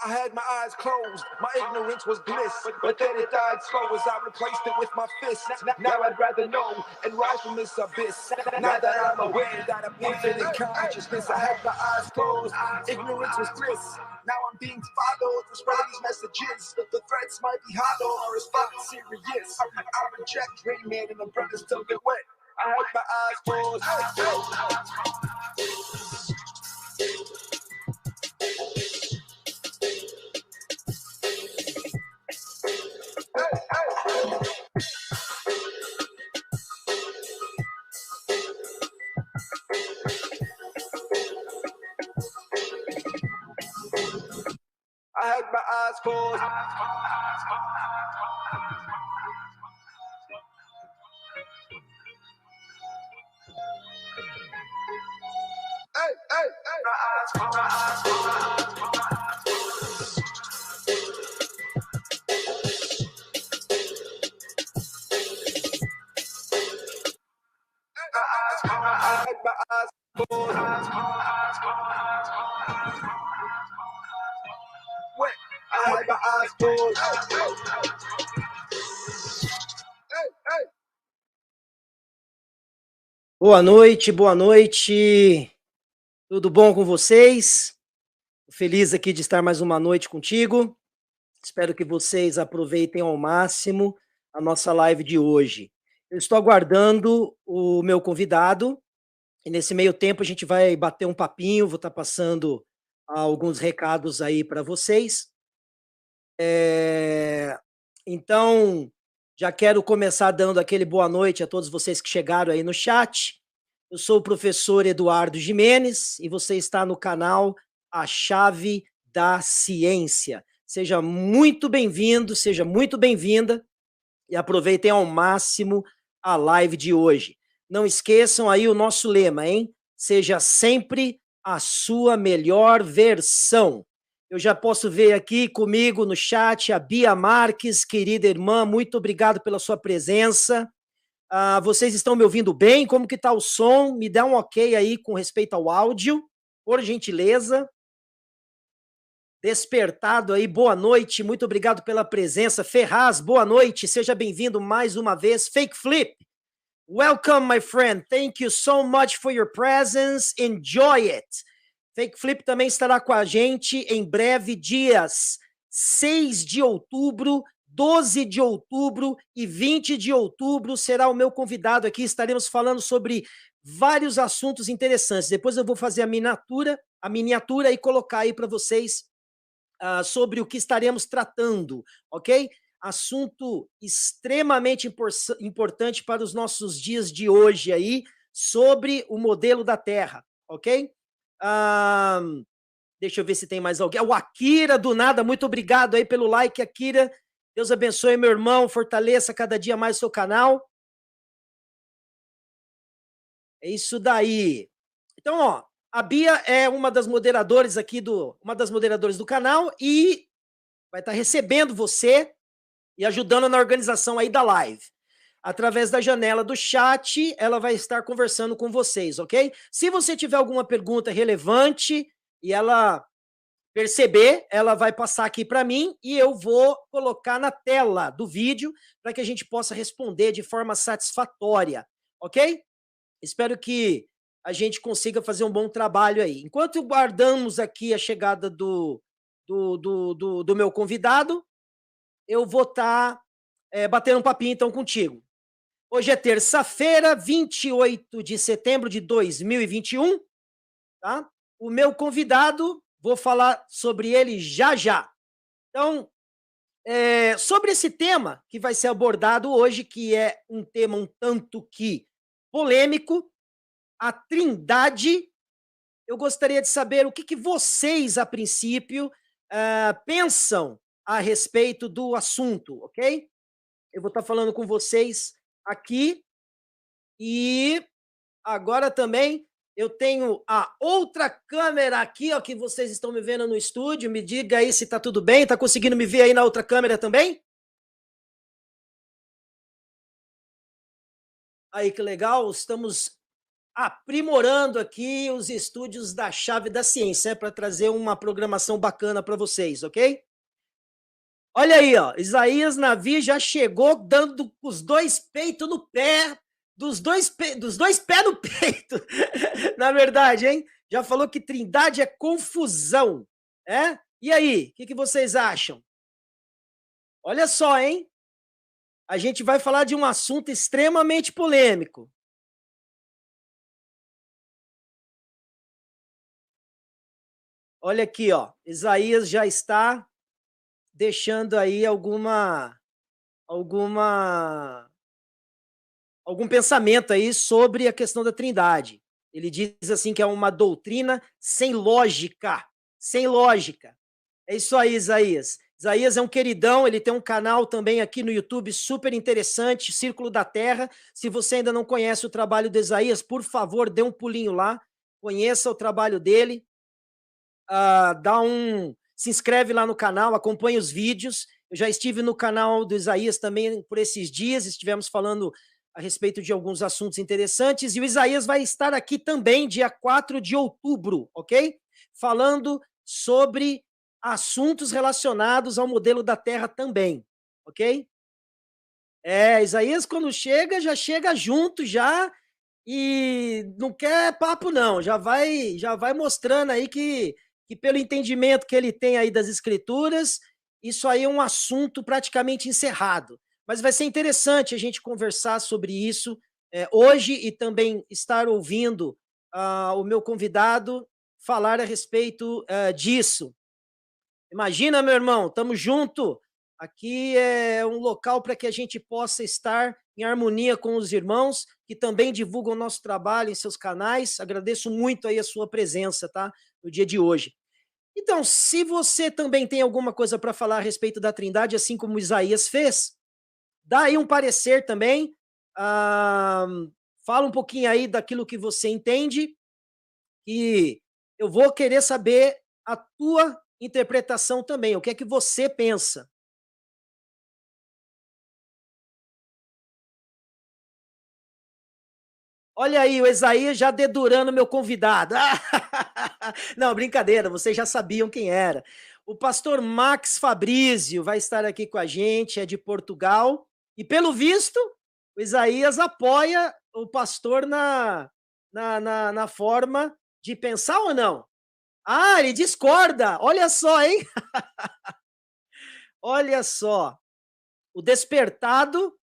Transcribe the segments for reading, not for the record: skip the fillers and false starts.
I had my eyes closed, my ignorance was bliss, but then it died slow as I replaced it with my fists. Now I'd rather know and rise from this abyss. Now that I'm aware that I'm infinite consciousness, I had my eyes closed, ignorance was bliss. Now I'm being followed for spreading these messages, but the threats might be hollow, our response serious. I reject Rain Man and umbrellas till get wet. I had my eyes closed. I had my eyes closed. Hey, hey, hey. My eyes closed. My eyes closed. My eyes closed. I had my eyes closed. Wait, I had my eyes closed. Hey, hey. Boa noite, boa noite. Tudo bom com vocês? Feliz aqui de estar mais uma noite contigo. Espero que vocês aproveitem ao máximo a nossa live de hoje. Eu estou aguardando o meu convidado e nesse meio tempo a gente vai bater um papinho, vou estar passando alguns recados aí para vocês. Então, já quero começar dando aquele boa noite a todos vocês que chegaram aí no chat. Eu sou o professor Eduardo Gimenez e você está no canal A Chave da Ciência. Seja muito bem-vindo, seja muito bem-vinda e aproveitem ao máximo a live de hoje. Não esqueçam aí o nosso lema, hein? Seja sempre a sua melhor versão. Eu já posso ver aqui comigo no chat a Bia Marques, querida irmã, muito obrigado pela sua presença. Vocês estão me ouvindo bem? Como que está o som? Me dá um ok aí com respeito ao áudio, por gentileza. Despertado aí, boa noite, muito obrigado pela presença. Ferraz, boa noite, seja bem-vindo mais uma vez. Fake Flip, welcome my friend, thank you so much for your presence, enjoy it. Fake Flip também estará com a gente em breve, dias 6 de outubro, 12 de outubro e 20 de outubro será o meu convidado aqui, estaremos falando sobre vários assuntos interessantes. Depois eu vou fazer a miniatura e colocar aí para vocês sobre o que estaremos tratando, ok? Assunto extremamente importante para os nossos dias de hoje aí, sobre o modelo da Terra, ok? Deixa eu ver se tem mais alguém. O Akira, do nada, muito obrigado aí pelo like, Akira. Deus abençoe, meu irmão, fortaleça cada dia mais o seu canal. É isso daí. Então, ó, a Bia é uma das moderadoras aqui do canal e vai estar recebendo você e ajudando na organização aí da live. Através da janela do chat, ela vai estar conversando com vocês, ok? Se você tiver alguma pergunta relevante e ela perceber, ela vai passar aqui para mim e eu vou colocar na tela do vídeo para que a gente possa responder de forma satisfatória, ok? Espero que a gente consiga fazer um bom trabalho aí. Enquanto guardamos aqui a chegada do meu convidado, eu vou estar batendo um papinho então contigo. Hoje é terça-feira, 28 de setembro de 2021, tá? O meu convidado, vou falar sobre ele já já. Então, sobre esse tema que vai ser abordado hoje, que é um tema um tanto que polêmico, a Trindade, eu gostaria de saber o que vocês, a princípio, pensam a respeito do assunto, ok? Eu vou estar falando com vocês aqui e agora também eu tenho a outra câmera aqui, ó, que vocês estão me vendo no estúdio. Me diga aí se tá tudo bem, tá conseguindo me ver aí na outra câmera também? Aí, que legal, estamos aprimorando aqui os estúdios da Chave da Ciência, para trazer uma programação bacana para vocês, ok? Olha aí, ó, Isaías Navi já chegou dando os dois peitos no pé, dos dois pés no peito, na verdade, hein? Já falou que Trindade é confusão, é? E aí, o que vocês acham? Olha só, hein? A gente vai falar de um assunto extremamente polêmico. Olha aqui, ó, Isaías já está deixando aí algum pensamento aí sobre a questão da Trindade. Ele diz assim que é uma doutrina sem lógica, sem lógica. É isso aí, Isaías. Isaías é um queridão, ele tem um canal também aqui no YouTube super interessante, Círculo da Terra. Se você ainda não conhece o trabalho do Isaías, por favor, dê um pulinho lá, conheça o trabalho dele, se inscreve lá no canal, acompanha os vídeos. Eu já estive no canal do Isaías também por esses dias, estivemos falando a respeito de alguns assuntos interessantes, e o Isaías vai estar aqui também dia 4 de outubro, ok? Falando sobre assuntos relacionados ao modelo da Terra também, ok? Isaías, quando chega, já chega junto já, e não quer papo não, já vai mostrando aí que pelo entendimento que ele tem aí das escrituras, isso aí é um assunto praticamente encerrado. Mas vai ser interessante a gente conversar sobre isso hoje e também estar ouvindo o meu convidado falar a respeito disso. Imagina, meu irmão, estamos junto. Aqui é um local para que a gente possa estar em harmonia com os irmãos que também divulgam o nosso trabalho em seus canais. Agradeço muito aí a sua presença, tá? No dia de hoje. Então, se você também tem alguma coisa para falar a respeito da Trindade, assim como Isaías fez, dá aí um parecer também. Fala um pouquinho aí daquilo que você entende e eu vou querer saber a tua interpretação também. O que é que você pensa? Olha aí, o Isaías já dedurando meu convidado. Não, brincadeira, vocês já sabiam quem era. O pastor Max Fabrício vai estar aqui com a gente, é de Portugal. E pelo visto, o Isaías apoia o pastor na forma de pensar ou não? Ah, ele discorda. Olha só, hein? Olha só. O Despertado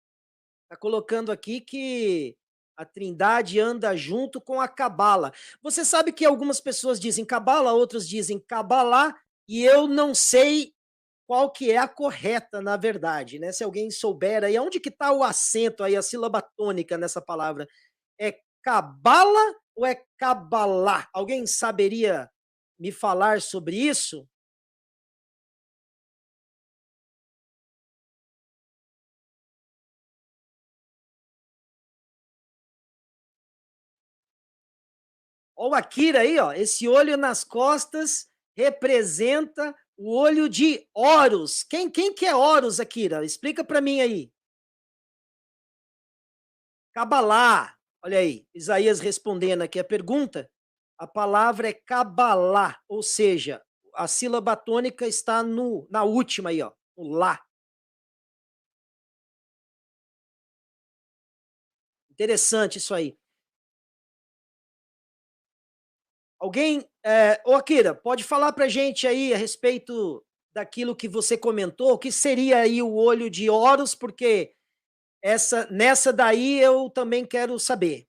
está colocando aqui que a Trindade anda junto com a Cabala. Você sabe que algumas pessoas dizem Cabala, outros dizem Cabalá, e eu não sei qual que é a correta, na verdade, né? Se alguém souber aí, onde que está o acento aí, a sílaba tônica nessa palavra? É Cabala ou é Cabalá? Alguém saberia me falar sobre isso? Olha o Akira aí, ó. Esse olho nas costas representa o olho de Horus. Quem que é Horus, Akira? Explica para mim aí. Cabalá. Olha aí, Isaías respondendo aqui a pergunta. A palavra é Cabalá, ou seja, a sílaba tônica está na última aí, ó, o lá. Interessante isso aí. Alguém, ô Akira, pode falar pra gente aí a respeito daquilo que você comentou, o que seria aí o olho de Horus, porque nessa daí eu também quero saber.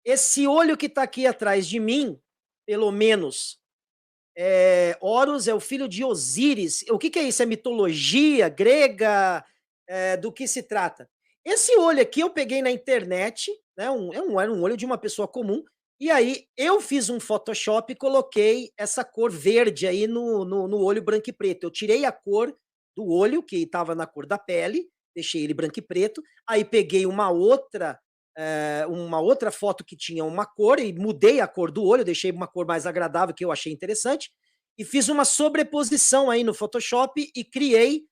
Esse olho que está aqui atrás de mim, pelo menos, Horus é o filho de Osíris. O que é isso? É mitologia grega? Do que se trata? Esse olho aqui eu peguei na internet, né? Era um olho de uma pessoa comum, e aí eu fiz um Photoshop e coloquei essa cor verde aí no olho branco e preto. Eu tirei a cor do olho, que estava na cor da pele, deixei ele branco e preto, aí peguei uma outra foto que tinha uma cor e mudei a cor do olho, deixei uma cor mais agradável que eu achei interessante e fiz uma sobreposição aí no Photoshop e criei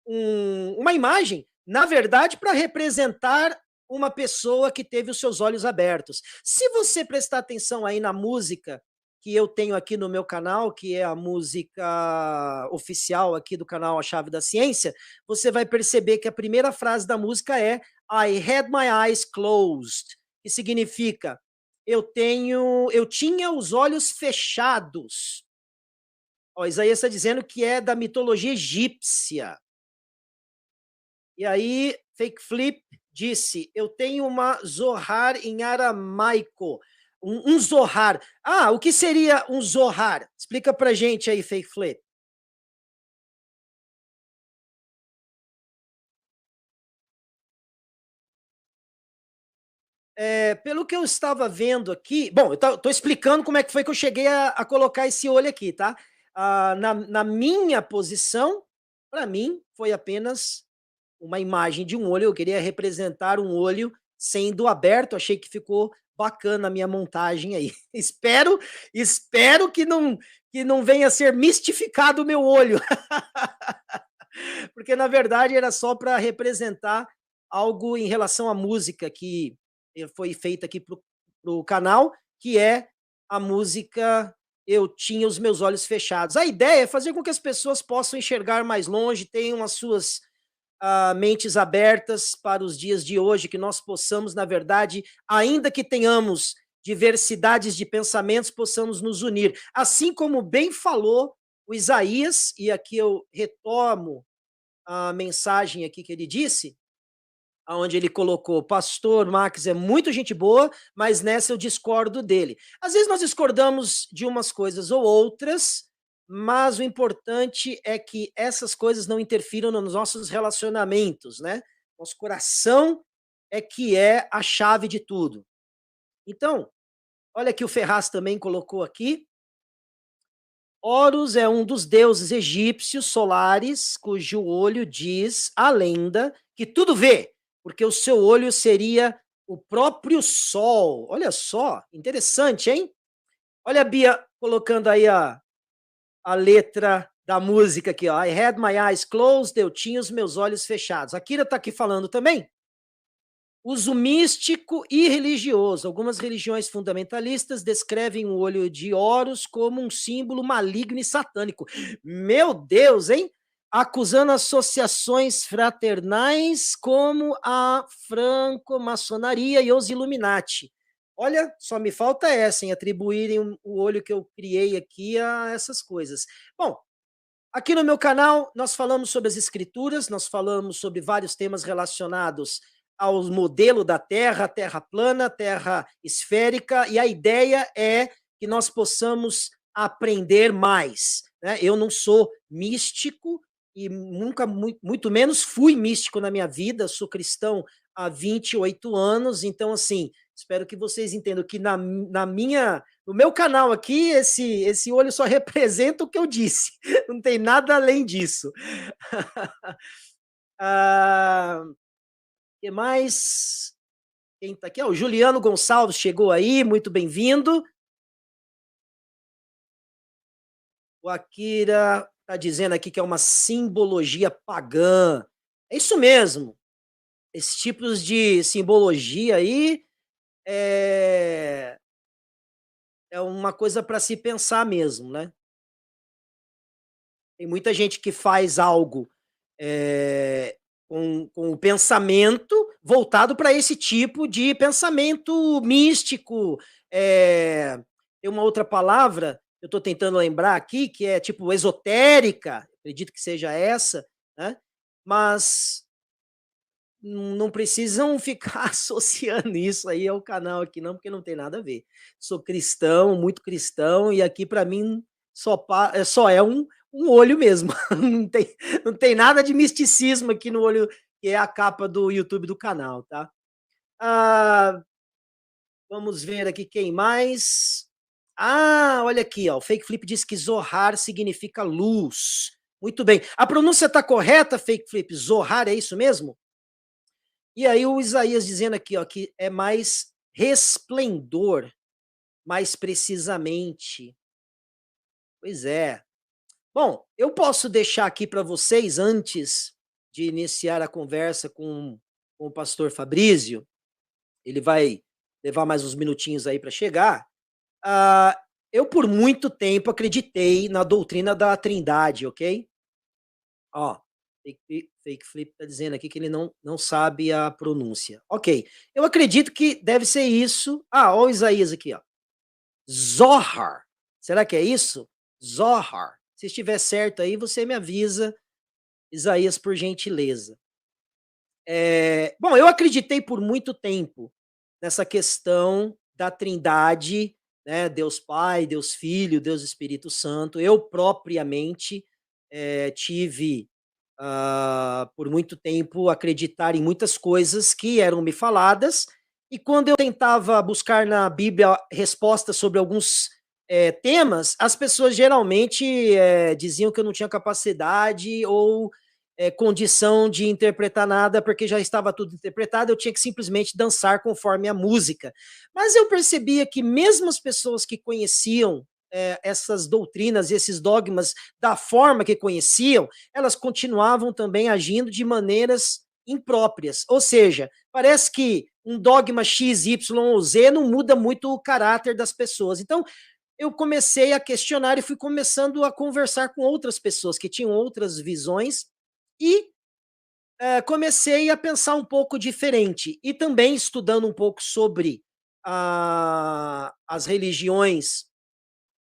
uma imagem, na verdade, para representar uma pessoa que teve os seus olhos abertos. Se você prestar atenção aí na música que eu tenho aqui no meu canal, que é a música oficial aqui do canal A Chave da Ciência, você vai perceber que a primeira frase da música é I had my eyes closed, que significa eu tinha os olhos fechados. Ó, Isaías está dizendo que é da mitologia egípcia. E aí, Fake Flip disse, eu tenho uma Zohar em aramaico. Um Zohar. Ah, o que seria um Zohar? Explica pra gente aí, Fake Flip. Pelo que eu estava vendo aqui, bom, eu estou explicando como é que foi que eu cheguei a colocar esse olho aqui, tá? Na minha posição, para mim, foi apenas uma imagem de um olho, eu queria representar um olho sendo aberto, achei que ficou bacana a minha montagem aí. espero que não venha a ser mistificado o meu olho. Porque, na verdade, era só para representar algo em relação à música que foi feita aqui para o canal, que é a música Eu Tinha os Meus Olhos Fechados. A ideia é fazer com que as pessoas possam enxergar mais longe, tenham as suas mentes abertas para os dias de hoje, que nós possamos, na verdade, ainda que tenhamos diversidades de pensamentos, possamos nos unir. Assim como bem falou o Isaías, e aqui eu retomo a mensagem aqui que ele disse, onde ele colocou, pastor Max é muito gente boa, mas nessa eu discordo dele. Às vezes nós discordamos de umas coisas ou outras, mas o importante é que essas coisas não interfiram nos nossos relacionamentos, né? Nosso coração é que é a chave de tudo. Então, olha que o Ferraz também colocou aqui. Horus é um dos deuses egípcios solares, cujo olho diz a lenda que tudo vê, porque o seu olho seria o próprio sol. Olha só, interessante, hein? Olha a Bia colocando aí a letra da música aqui, ó. I had my eyes closed, eu tinha os meus olhos fechados. A Kira tá aqui falando também. Uso místico e religioso. Algumas religiões fundamentalistas descrevem o olho de Horus como um símbolo maligno e satânico. Meu Deus, hein? Acusando associações fraternais como a franco-maçonaria e os Illuminati. Olha, só me falta essa, em atribuírem o olho que eu criei aqui a essas coisas. Bom, aqui no meu canal nós falamos sobre as escrituras, nós falamos sobre vários temas relacionados ao modelo da Terra, Terra plana, Terra esférica, e a ideia é que nós possamos aprender mais, né? Eu não sou místico e nunca, muito menos fui místico na minha vida, sou cristão há 28 anos, então assim, espero que vocês entendam que no meu canal aqui, esse olho só representa o que eu disse, não tem nada além disso. Que mais? Quem tá aqui? O Juliano Gonçalves chegou aí, muito bem-vindo. O Akira tá dizendo aqui que é uma simbologia pagã. É isso mesmo. Esses tipos de simbologia aí é uma coisa para se pensar mesmo, né? Tem muita gente que faz algo com o pensamento voltado para esse tipo de pensamento místico. Tem uma outra palavra, eu estou tentando lembrar aqui, que é tipo esotérica, acredito que seja essa, né? Mas não precisam ficar associando isso aí ao canal aqui, não, porque não tem nada a ver. Sou cristão, muito cristão, e aqui para mim só é um olho mesmo. Não tem nada de misticismo aqui no olho, que é a capa do YouTube do canal, tá? Vamos ver aqui quem mais. Olha aqui, ó, o Fake Flip diz que Zohar significa luz. Muito bem. A pronúncia está correta, Fake Flip? Zohar, é isso mesmo? E aí o Isaías dizendo aqui, ó, que é mais resplendor, mais precisamente. Pois é. Bom, eu posso deixar aqui para vocês, antes de iniciar a conversa com o pastor Fabrício, ele vai levar mais uns minutinhos aí para chegar. Eu, por muito tempo, acreditei na doutrina da Trindade, ok? Ó, Fake Flip tá dizendo aqui que ele não sabe a pronúncia. Ok, eu acredito que deve ser isso. Ó o Isaías aqui, ó. Zohar. Será que é isso? Zohar. Se estiver certo aí, você me avisa, Isaías, por gentileza. Bom, eu acreditei por muito tempo nessa questão da Trindade, né? Deus Pai, Deus Filho, Deus Espírito Santo. Eu propriamente tive por muito tempo acreditar em muitas coisas que eram me faladas, e quando eu tentava buscar na Bíblia respostas sobre alguns temas, as pessoas geralmente diziam que eu não tinha capacidade ou condição de interpretar nada, porque já estava tudo interpretado, eu tinha que simplesmente dançar conforme a música. Mas eu percebia que mesmo as pessoas que conheciam essas doutrinas e esses dogmas da forma que conheciam, elas continuavam também agindo de maneiras impróprias. Ou seja, parece que um dogma X, Y ou Z não muda muito o caráter das pessoas. Então, eu comecei a questionar e fui começando a conversar com outras pessoas que tinham outras visões e comecei a pensar um pouco diferente. E também estudando um pouco sobre as religiões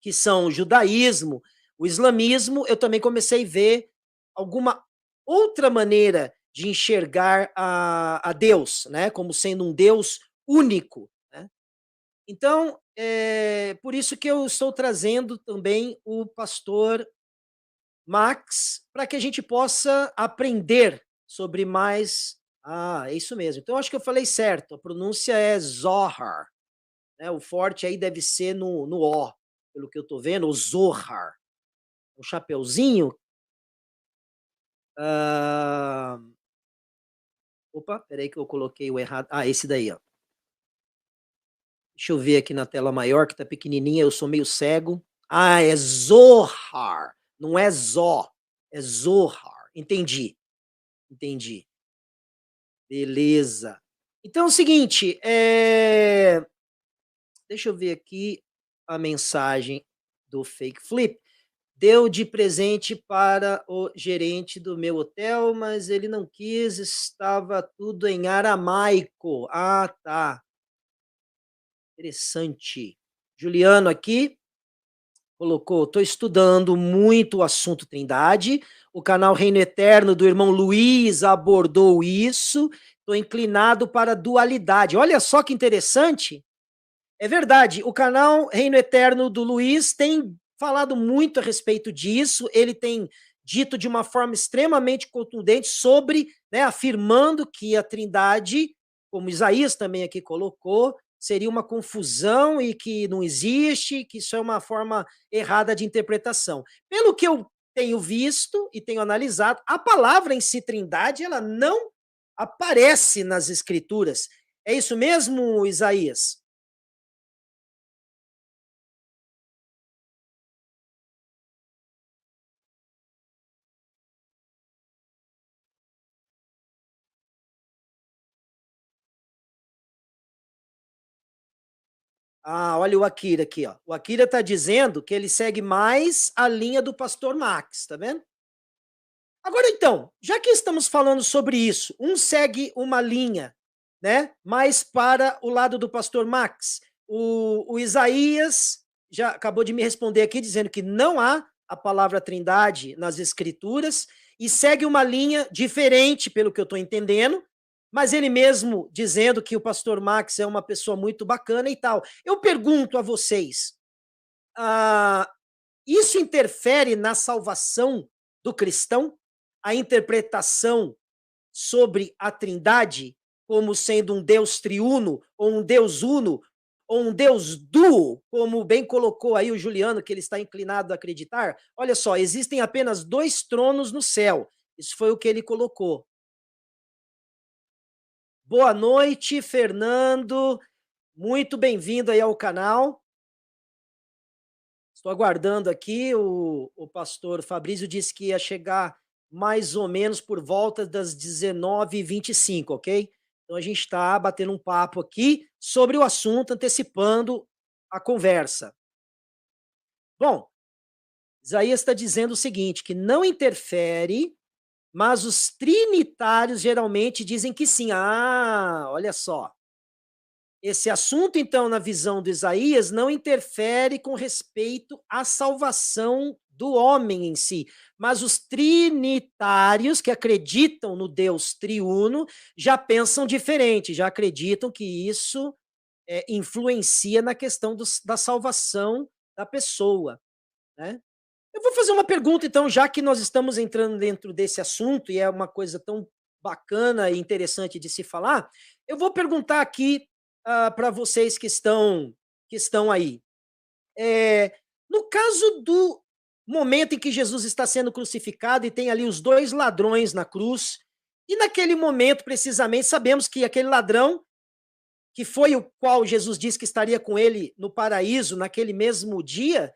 que são o judaísmo, o islamismo, eu também comecei a ver alguma outra maneira de enxergar a Deus, né, como sendo um Deus único, né? Então, por isso que eu estou trazendo também o pastor Max, para que a gente possa aprender sobre mais. É isso mesmo. Então, acho que eu falei certo. A pronúncia é Zohar, né? O forte aí deve ser no O, pelo que eu estou vendo, o Zohar. O chapeuzinho. Opa, peraí que eu coloquei o errado. Esse daí, ó. Deixa eu ver aqui na tela maior, que tá pequenininha, eu sou meio cego. É Zohar, não é Zó, é Zohar. Entendi. Beleza. Então é o seguinte, deixa eu ver aqui a mensagem do Fake Flip. Deu de presente para o gerente do meu hotel, mas ele não quis, estava tudo em aramaico. Tá. Interessante. Juliano aqui colocou, estou estudando muito o assunto Trindade, o canal Reino Eterno do irmão Luiz abordou isso, estou inclinado para a dualidade. Olha só que interessante. É verdade, o canal Reino Eterno do Luiz tem falado muito a respeito disso, ele tem dito de uma forma extremamente contundente sobre, né, afirmando que a Trindade, como Isaías também aqui colocou, seria uma confusão e que não existe, que isso é uma forma errada de interpretação. Pelo que eu tenho visto e tenho analisado, a palavra em si, Trindade, ela não aparece nas Escrituras. É isso mesmo, Isaías? Olha o Akira aqui, ó. O Akira tá dizendo que ele segue mais a linha do pastor Max, tá vendo? Agora então, já que estamos falando sobre isso, um segue uma linha, né, mais para o lado do pastor Max. O Isaías já acabou de me responder aqui dizendo que não há a palavra Trindade nas escrituras e segue uma linha diferente, pelo que eu estou entendendo, mas ele mesmo dizendo que o pastor Max é uma pessoa muito bacana e tal. Eu pergunto a vocês, isso interfere na salvação do cristão? A interpretação sobre a Trindade como sendo um Deus triuno, ou um Deus uno, ou um Deus duo, como bem colocou aí o Juliano, que ele está inclinado a acreditar? Olha só, existem apenas 2 tronos no céu. Isso foi o que ele colocou. Boa noite, Fernando. Muito bem-vindo aí ao canal. Estou aguardando aqui. O pastor Fabrício disse que ia chegar mais ou menos por volta das 19h25, ok? Então a gente está batendo um papo aqui sobre o assunto, antecipando a conversa. Bom, Isaías está dizendo o seguinte, que não interfere, mas os trinitários geralmente dizem que sim. Ah, olha só. Esse assunto, então, na visão de Isaías, não interfere com respeito à salvação do homem em si, mas os trinitários que acreditam no Deus triuno já pensam diferente, já acreditam que isso influencia na questão da salvação da pessoa, né? Eu vou fazer uma pergunta, então, já que nós estamos entrando dentro desse assunto e é uma coisa tão bacana e interessante de se falar, eu vou perguntar aqui para vocês que estão aí. No caso do momento em que Jesus está sendo crucificado e tem ali os dois ladrões na cruz, e naquele momento, precisamente, sabemos que aquele ladrão, que foi o qual Jesus disse que estaria com ele no paraíso naquele mesmo dia,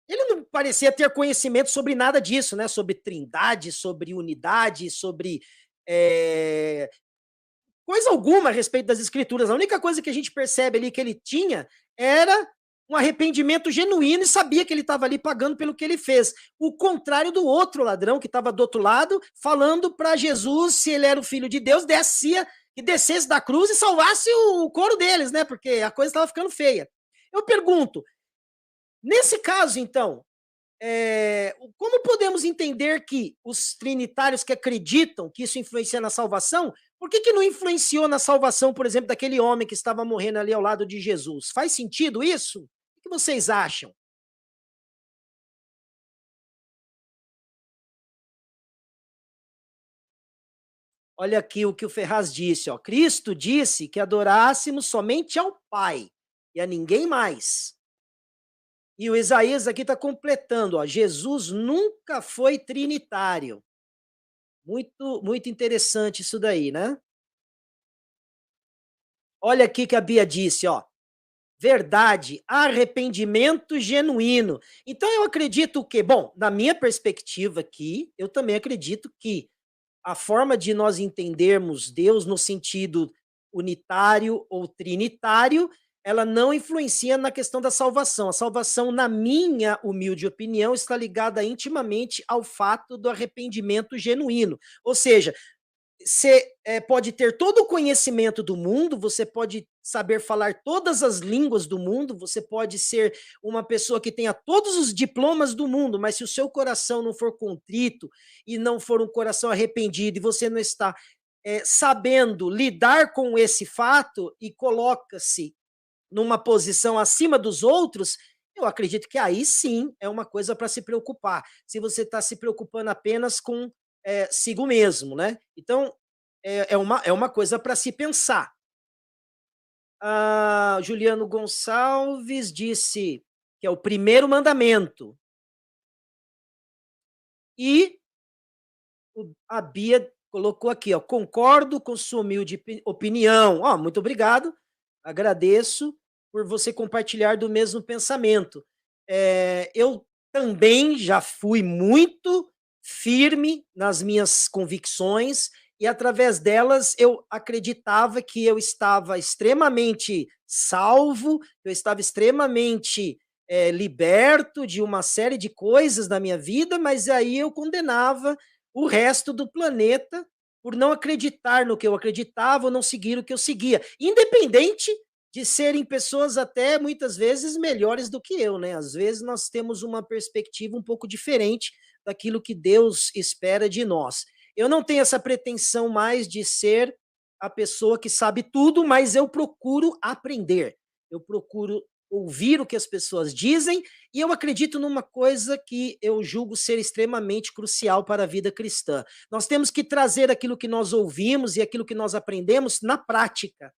ele não parecia ter conhecimento sobre nada disso, né? Sobre trindade, sobre unidade, sobre coisa alguma a respeito das escrituras. A única coisa que a gente percebe ali que ele tinha era um arrependimento genuíno e sabia que ele estava ali pagando pelo que ele fez. O contrário do outro ladrão que estava do outro lado, falando para Jesus, se ele era o filho de Deus, que descesse da cruz e salvasse o couro deles, né? Porque a coisa estava ficando feia. Eu pergunto, nesse caso, então, como podemos entender que os trinitários que acreditam que isso influencia na salvação, por que não influenciou na salvação, por exemplo, daquele homem que estava morrendo ali ao lado de Jesus? Faz sentido isso? O que vocês acham? Olha aqui o que o Ferraz disse, ó. Cristo disse que adorássemos somente ao Pai e a ninguém mais. E o Isaías aqui está completando, ó. Jesus nunca foi trinitário. Muito, muito interessante isso daí, né? Olha aqui que a Bia disse, ó. Verdade, arrependimento genuíno. Então eu acredito que, bom, na minha perspectiva aqui, eu também acredito que a forma de nós entendermos Deus no sentido unitário ou trinitário, ela não influencia na questão da salvação. A salvação, na minha humilde opinião, está ligada intimamente ao fato do arrependimento genuíno. Ou seja, você pode ter todo o conhecimento do mundo, você pode saber falar todas as línguas do mundo, você pode ser uma pessoa que tenha todos os diplomas do mundo, mas se o seu coração não for contrito e não for um coração arrependido e você não está sabendo lidar com esse fato e coloca-se numa posição acima dos outros, eu acredito que aí sim é uma coisa para se preocupar. Se você está se preocupando apenas com sigo mesmo, né? Então, é uma coisa para se pensar. Juliano Gonçalves disse que é o primeiro mandamento. E a Bia colocou aqui, ó, concordo com sua humilde opinião. Ó, muito obrigado, agradeço por você compartilhar do mesmo pensamento. Eu também já fui muito firme nas minhas convicções e através delas eu acreditava que eu estava extremamente salvo, eu estava extremamente liberto de uma série de coisas na minha vida, mas aí eu condenava o resto do planeta por não acreditar no que eu acreditava ou não seguir o que eu seguia, independente de serem pessoas até muitas vezes melhores do que eu, né? Às vezes nós temos uma perspectiva um pouco diferente daquilo que Deus espera de nós. Eu não tenho essa pretensão mais de ser a pessoa que sabe tudo, mas eu procuro aprender. Eu procuro ouvir o que as pessoas dizem e eu acredito numa coisa que eu julgo ser extremamente crucial para a vida cristã. Nós temos que trazer aquilo que nós ouvimos e aquilo que nós aprendemos na prática.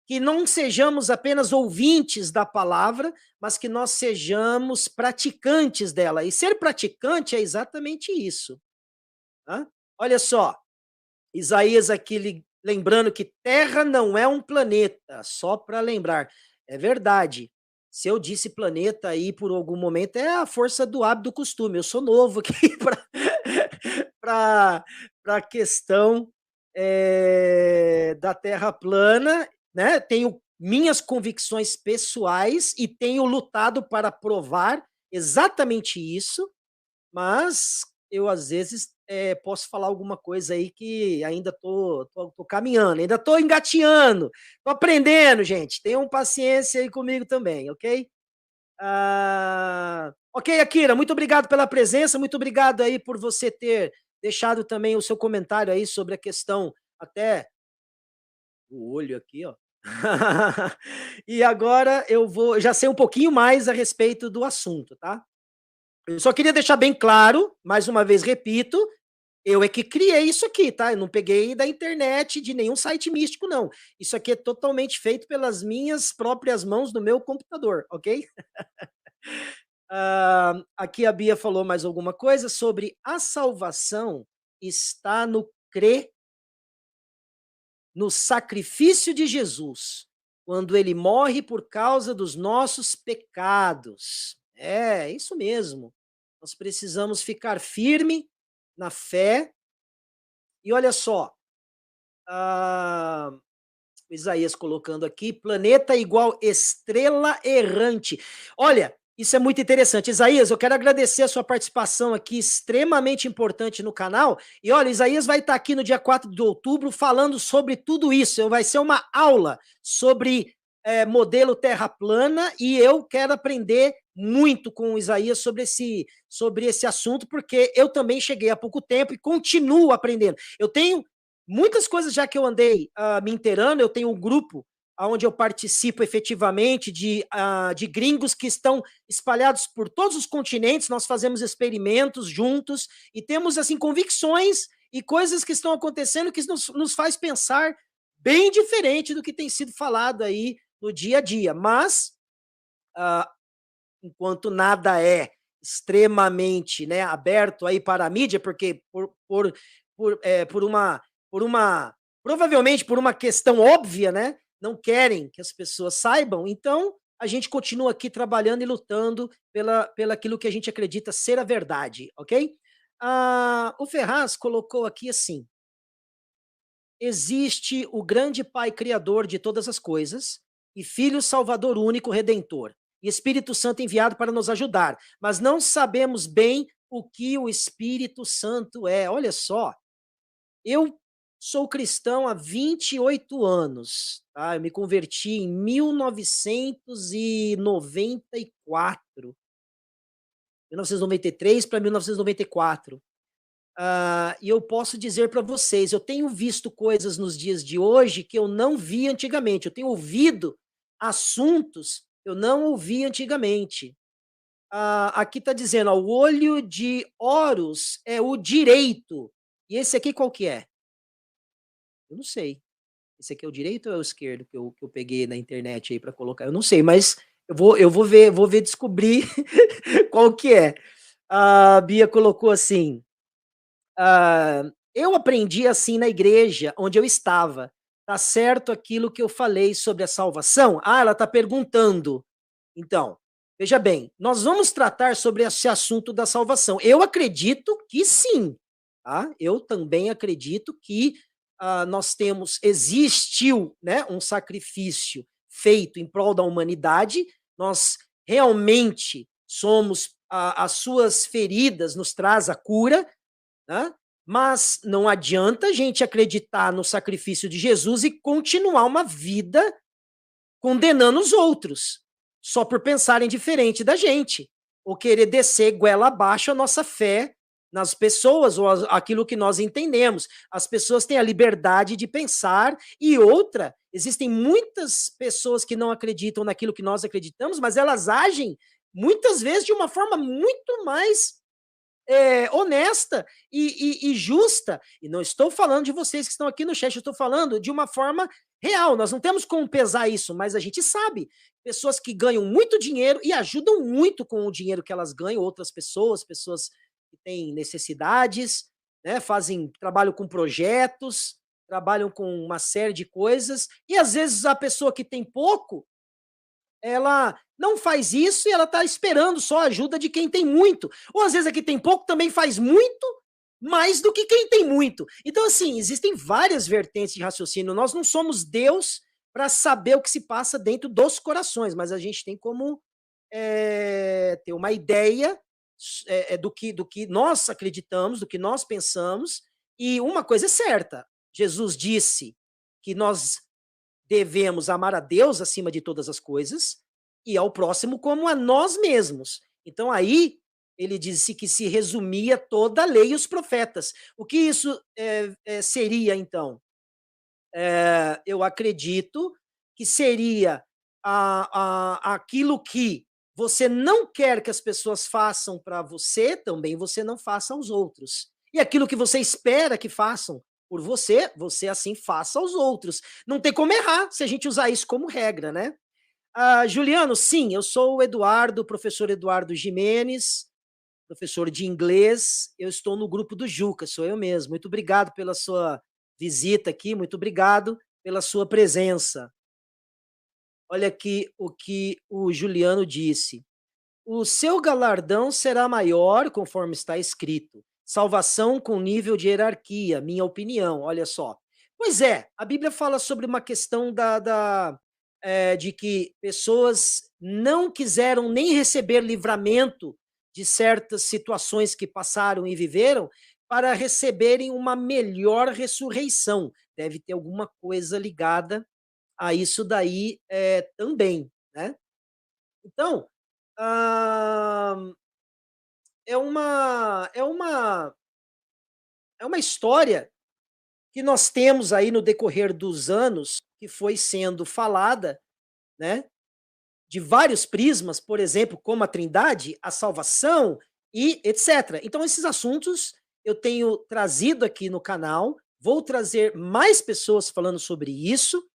Que não sejamos apenas ouvintes da palavra, mas que nós sejamos praticantes dela. E ser praticante é exatamente isso. Tá? Olha só, Isaías aqui lembrando que Terra não é um planeta, só para lembrar. É verdade. Se eu disse planeta aí por algum momento, é a força do hábito do costume. Eu sou novo aqui para a questão da Terra plana, né? Tenho minhas convicções pessoais e tenho lutado para provar exatamente isso, mas eu às vezes posso falar alguma coisa aí que ainda tô caminhando, ainda tô engateando, tô aprendendo, gente. Tenham paciência aí comigo também, ok? Ok, Akira, muito obrigado pela presença, muito obrigado aí por você ter deixado também o seu comentário aí sobre a questão até o olho aqui, ó. E agora eu já sei um pouquinho mais a respeito do assunto, tá? Eu só queria deixar bem claro, mais uma vez repito, eu é que criei isso aqui, tá? Eu não peguei da internet, de nenhum site místico, não. Isso aqui é totalmente feito pelas minhas próprias mãos no meu computador, ok? Aqui a Bia falou mais alguma coisa sobre a salvação está no crer no sacrifício de Jesus, quando ele morre por causa dos nossos pecados. É, isso mesmo. Nós precisamos ficar firme na fé. E olha só, Isaías colocando aqui, planeta igual estrela errante. Olha, isso é muito interessante. Isaías, eu quero agradecer a sua participação aqui, extremamente importante no canal. E olha, Isaías vai estar aqui no dia 4 de outubro falando sobre tudo isso. Vai ser uma aula sobre modelo terra plana e eu quero aprender muito com o Isaías sobre esse assunto, porque eu também cheguei há pouco tempo e continuo aprendendo. Eu tenho muitas coisas já que eu andei me inteirando, eu tenho um grupo onde eu participo efetivamente de gringos que estão espalhados por todos os continentes, nós fazemos experimentos juntos e temos assim convicções e coisas que estão acontecendo que nos faz pensar bem diferente do que tem sido falado aí no dia a dia, mas enquanto nada é extremamente, né, aberto aí para a mídia, porque provavelmente por uma questão óbvia, né, não querem que as pessoas saibam, então a gente continua aqui trabalhando e lutando pela aquilo que a gente acredita ser a verdade, ok? O Ferraz colocou aqui assim: existe o grande Pai Criador de todas as coisas e Filho Salvador único, Redentor, e Espírito Santo enviado para nos ajudar, mas não sabemos bem o que o Espírito Santo é. Olha só, eu sou cristão há 28 anos, tá? Eu me converti em 1994. 1993 para 1994. E eu posso dizer para vocês, eu tenho visto coisas nos dias de hoje que eu não vi antigamente. Eu tenho ouvido assuntos que eu não ouvi antigamente. Aqui está dizendo, ó, o olho de Horus é o direito. E esse aqui qual que é? Eu não sei. Esse aqui é o direito ou é o esquerdo que eu peguei na internet aí para colocar? Eu não sei, mas eu vou ver descobrir qual que é. A Bia colocou assim: eu aprendi assim na igreja onde eu estava. Tá certo aquilo que eu falei sobre a salvação? Ela está perguntando. Então, veja bem, nós vamos tratar sobre esse assunto da salvação. Eu acredito que sim. Tá? Eu também acredito que existiu, né, um sacrifício feito em prol da humanidade. Nós realmente somos, as suas feridas nos traz a cura, né? Mas não adianta a gente acreditar no sacrifício de Jesus e continuar uma vida condenando os outros, só por pensarem diferente da gente, ou querer descer goela abaixo a nossa fé nas pessoas, ou aquilo que nós entendemos. As pessoas têm a liberdade de pensar, e outra, existem muitas pessoas que não acreditam naquilo que nós acreditamos, mas elas agem muitas vezes de uma forma muito mais honesta e justa. E não estou falando de vocês que estão aqui no chat, eu estou falando de uma forma real. Nós não temos como pesar isso, mas a gente sabe. Pessoas que ganham muito dinheiro e ajudam muito com o dinheiro que elas ganham, outras pessoas que têm necessidades, né, trabalham com projetos, trabalham com uma série de coisas, e às vezes a pessoa que tem pouco, ela não faz isso e ela está esperando só a ajuda de quem tem muito. Ou às vezes a que tem pouco também faz muito mais do que quem tem muito. Então, assim, existem várias vertentes de raciocínio. Nós não somos Deus para saber o que se passa dentro dos corações, mas a gente tem como ter uma ideia do que nós acreditamos, do que nós pensamos, e uma coisa é certa, Jesus disse que nós devemos amar a Deus acima de todas as coisas e ao próximo como a nós mesmos. Então aí ele disse que se resumia toda a lei e os profetas. O que isso seria então? Eu acredito que seria aquilo que você não quer que as pessoas façam para você, também você não faça aos outros. E aquilo que você espera que façam por você, você assim faça aos outros. Não tem como errar se a gente usar isso como regra, né? Juliano, sim, eu sou o Eduardo, professor Eduardo Jimenez, professor de inglês. Eu estou no grupo do Juca, sou eu mesmo. Muito obrigado pela sua visita aqui, muito obrigado pela sua presença. Olha aqui o que o Juliano disse. O seu galardão será maior, conforme está escrito. Salvação com nível de hierarquia, minha opinião, olha só. Pois é, a Bíblia fala sobre uma questão de que pessoas não quiseram nem receber livramento de certas situações que passaram e viveram para receberem uma melhor ressurreição. Deve ter alguma coisa ligada a isso daí também, né? Então, é uma história que nós temos aí no decorrer dos anos, que foi sendo falada, né? De vários prismas, por exemplo, como a Trindade, a salvação e etc. Então, esses assuntos eu tenho trazido aqui no canal, vou trazer mais pessoas falando sobre isso,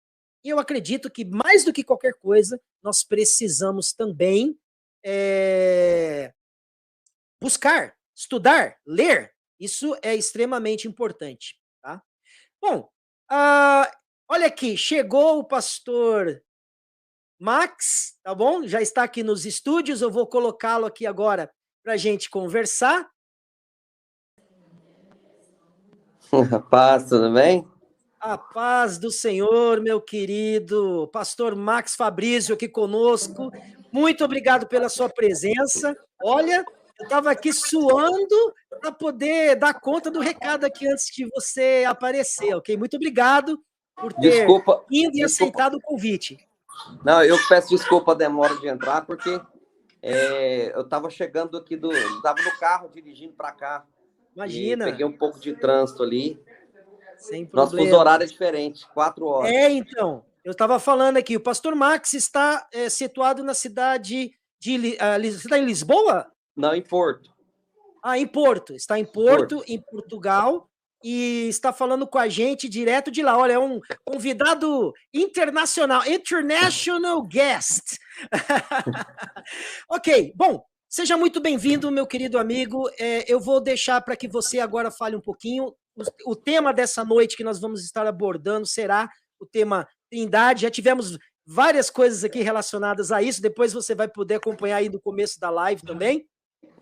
e eu acredito que, mais do que qualquer coisa, nós precisamos também buscar, estudar, ler. Isso é extremamente importante. Tá? Bom, olha aqui, chegou o pastor Max, tá bom? Já está aqui nos estúdios, eu vou colocá-lo aqui agora para a gente conversar. Paz, tudo bem? A paz do Senhor, meu querido pastor Max Fabrício aqui conosco. Muito obrigado pela sua presença. Olha, eu estava aqui suando para poder dar conta do recado aqui antes de você aparecer, ok? Muito obrigado por ter ido e aceitado o convite. Não, eu peço desculpa a demora de entrar, porque eu estava chegando aqui estava no carro dirigindo para cá. Imagina. Peguei um pouco de trânsito ali. Sem problema. Nosso fuso horário é diferente, 4 horas. Então, eu estava falando aqui, o pastor Max está situado na cidade de... Você está em Lisboa? Não, em Porto. Em Porto. Está em Porto, em Portugal, e está falando com a gente direto de lá. Olha, é um convidado internacional, international guest. Ok, bom, seja muito bem-vindo, meu querido amigo. Eu vou deixar para que você agora fale um pouquinho. O tema dessa noite que nós vamos estar abordando será o tema Trindade. Já tivemos várias coisas aqui relacionadas a isso. Depois você vai poder acompanhar aí no começo da live também.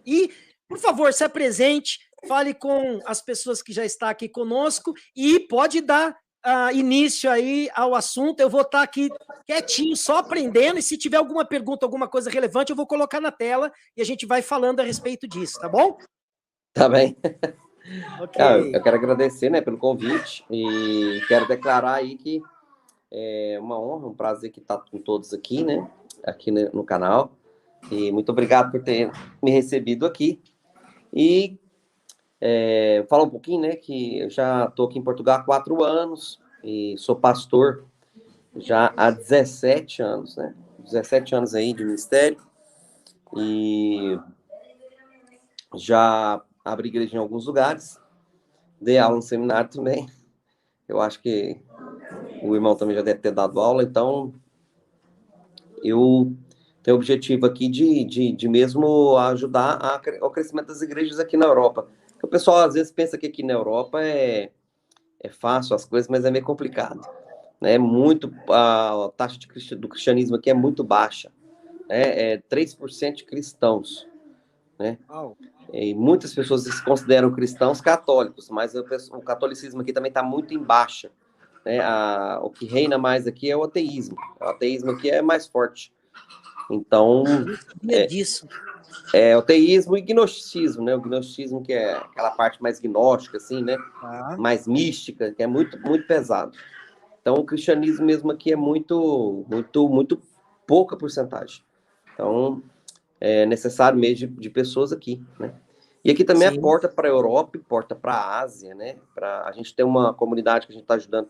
E, por favor, se apresente, fale com as pessoas que já estão aqui conosco e pode dar início aí ao assunto. Eu vou estar aqui quietinho, só aprendendo, e se tiver alguma pergunta, alguma coisa relevante, eu vou colocar na tela e a gente vai falando a respeito disso, tá bom? Tá bem. Okay. Eu quero agradecer, né, pelo convite e quero declarar aí que é uma honra, um prazer que estar com todos aqui, né, aqui no canal. E muito obrigado por ter me recebido aqui. E falar um pouquinho, né, que eu já estou aqui em Portugal há 4 anos e sou pastor já há 17 anos, né? 17 anos aí de ministério. E já abri igreja em alguns lugares. Dei aula no seminário também. Eu acho que o irmão também já deve ter dado aula. Então, eu tenho o objetivo aqui de mesmo ajudar ao crescimento das igrejas aqui na Europa. Porque o pessoal às vezes pensa que aqui na Europa é fácil as coisas, mas é meio complicado. A taxa do cristianismo aqui é muito baixa. né, 3% de cristãos, né? Uau. E muitas pessoas se consideram cristãos católicos, mas o catolicismo aqui também está muito em baixa, né? O que reina mais aqui é o ateísmo. O ateísmo aqui é mais forte. Então, Eu não sabia disso. o ateísmo e gnosticismo, né? O gnosticismo que é aquela parte mais gnóstica, assim, né? Tá. Mais mística, que é muito, muito pesado. Então, o cristianismo mesmo aqui é muito, muito, muito pouca porcentagem. Então, é necessário mesmo de pessoas aqui, né? E aqui também é Sim. porta para a Europa e porta para a Ásia, né? A gente tem uma comunidade que a gente está ajudando,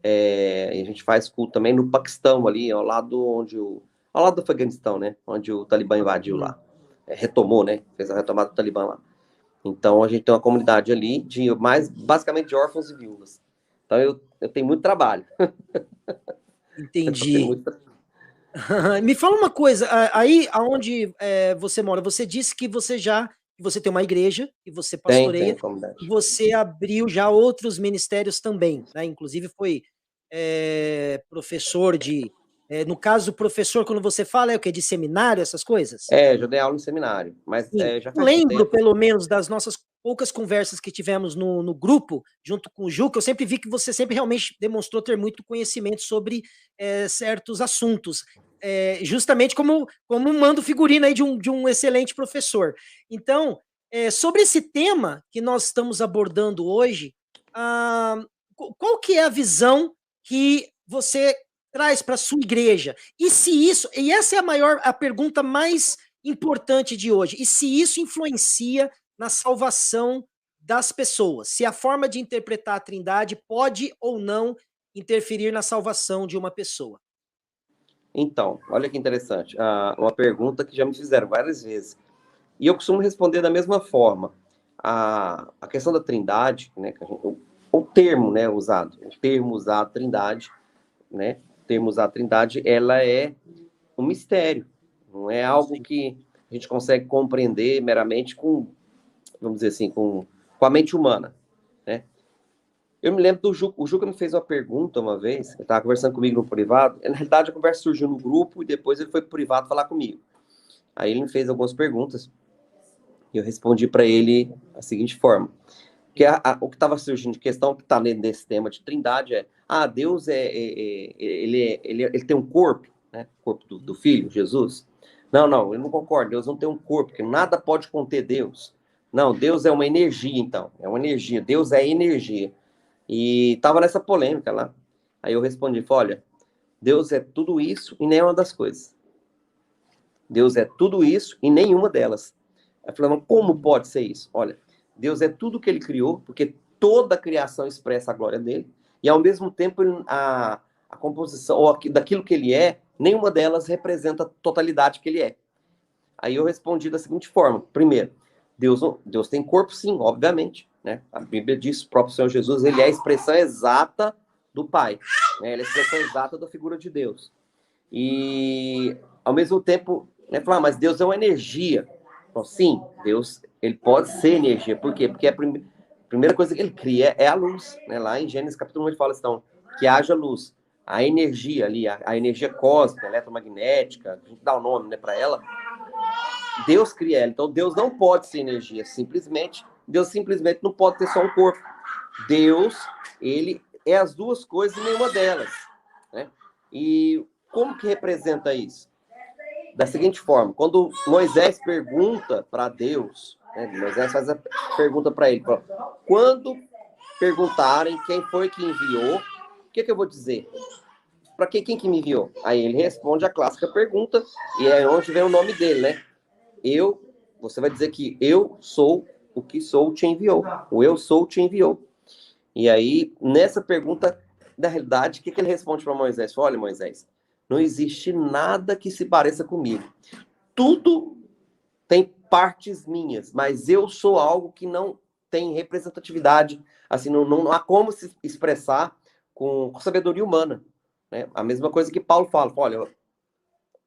e a gente faz culto também no Paquistão, ali, ao lado do Afeganistão, né? Onde o Talibã invadiu lá. Retomou, né? Fez a retomada do Talibã lá. Então, a gente tem uma comunidade ali, basicamente de órfãos e viúvas. Então, eu tenho muito trabalho. Entendi. Me fala uma coisa, aí aonde você mora, você disse que você tem uma igreja, que você pastoreia, Tem comunidade. e você abriu já outros ministérios também, né? Inclusive foi professor no caso, professor, quando você fala, é o quê? De seminário, essas coisas? Eu dei aula em seminário, mas Sim. já Eu faz um lembro, tempo. pelo menos, das nossas poucas conversas que tivemos no grupo, junto com o Ju, que eu sempre vi que você sempre realmente demonstrou ter muito conhecimento sobre certos assuntos. Justamente como mando figurino aí de um excelente professor. Então, sobre esse tema que nós estamos abordando hoje, qual que é a visão que você traz para a sua igreja? E essa é a pergunta mais importante de hoje, e se isso influencia na salvação das pessoas, se a forma de interpretar a Trindade pode ou não interferir na salvação de uma pessoa. Então, olha que interessante, uma pergunta que já me fizeram várias vezes, e eu costumo responder da mesma forma. A questão da Trindade, né, o termo, né, usado, Trindade, né, ela é um mistério, não é algo que a gente consegue compreender meramente com, vamos dizer assim, com a mente humana, né? Eu me lembro o Juca me fez uma pergunta uma vez, ele estava conversando comigo no privado, na realidade a conversa surgiu no grupo e depois ele foi pro privado falar comigo. Aí ele me fez algumas perguntas e eu respondi para ele da seguinte forma, que o que estava surgindo de questão que está nesse tema de Trindade Deus ele tem um corpo, né? O corpo do Filho, Jesus. Não, eu não concordo, Deus não tem um corpo, porque nada pode conter Deus. Não, Deus é uma energia, então, é uma energia, Deus é energia. E tava nessa polêmica lá. Aí eu respondi, olha, Deus é tudo isso e nenhuma das coisas. Deus é tudo isso e nenhuma delas. Aí eu falei, mas como pode ser isso? Olha, Deus é tudo que ele criou, porque toda a criação expressa a glória dele, e ao mesmo tempo a composição, ou daquilo que ele é, nenhuma delas representa a totalidade que ele é. Aí eu respondi da seguinte forma, primeiro, Deus tem corpo sim, obviamente, né? A Bíblia diz, o próprio Senhor Jesus, ele é a expressão exata do Pai, né? Ele é a expressão exata da figura de Deus. E, ao mesmo tempo, né, falar, mas Deus é uma energia. Então, sim, Deus, ele pode ser energia. Por quê? Porque a primeira coisa que ele cria é a luz, né? Lá em Gênesis capítulo 1 ele fala assim, que haja luz. A energia ali, a energia cósmica, eletromagnética, a gente dá o nome, né, para ela, Deus cria ela. Então, Deus não pode ser energia, Deus simplesmente não pode ter só um corpo. Deus, ele é as duas coisas e nenhuma delas, né? E como que representa isso? Da seguinte forma, quando Moisés pergunta para Deus, né, Moisés faz a pergunta para ele, quando perguntarem quem foi que enviou, o que eu vou dizer? Para quem que me enviou? Aí ele responde a clássica pergunta, e é onde vem o nome dele, né? Você vai dizer que eu sou o que sou, te enviou. O eu sou te enviou. E aí, nessa pergunta, na realidade, o que ele responde para Moisés? Olha, Moisés, não existe nada que se pareça comigo. Tudo tem partes minhas, mas eu sou algo que não tem representatividade. Assim, não há como se expressar com sabedoria humana, né? A mesma coisa que Paulo fala. Olha,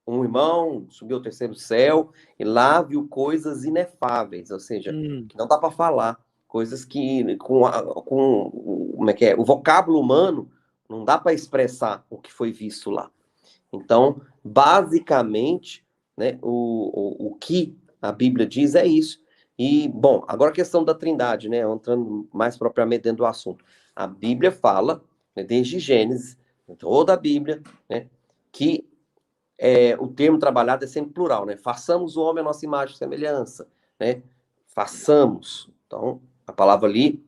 um irmão subiu ao terceiro céu e lá viu coisas inefáveis, ou seja, que não dá para falar, coisas que como é que é? O vocábulo humano não dá para expressar o que foi visto lá. Então, basicamente, né, o que a Bíblia diz é isso. E, bom, agora a questão da Trindade, né, entrando mais propriamente dentro do assunto. A Bíblia fala, né, desde Gênesis, toda a Bíblia, né, que o termo trabalhado é sempre plural, né? Façamos o homem a nossa imagem e semelhança, né? Façamos. Então, a palavra ali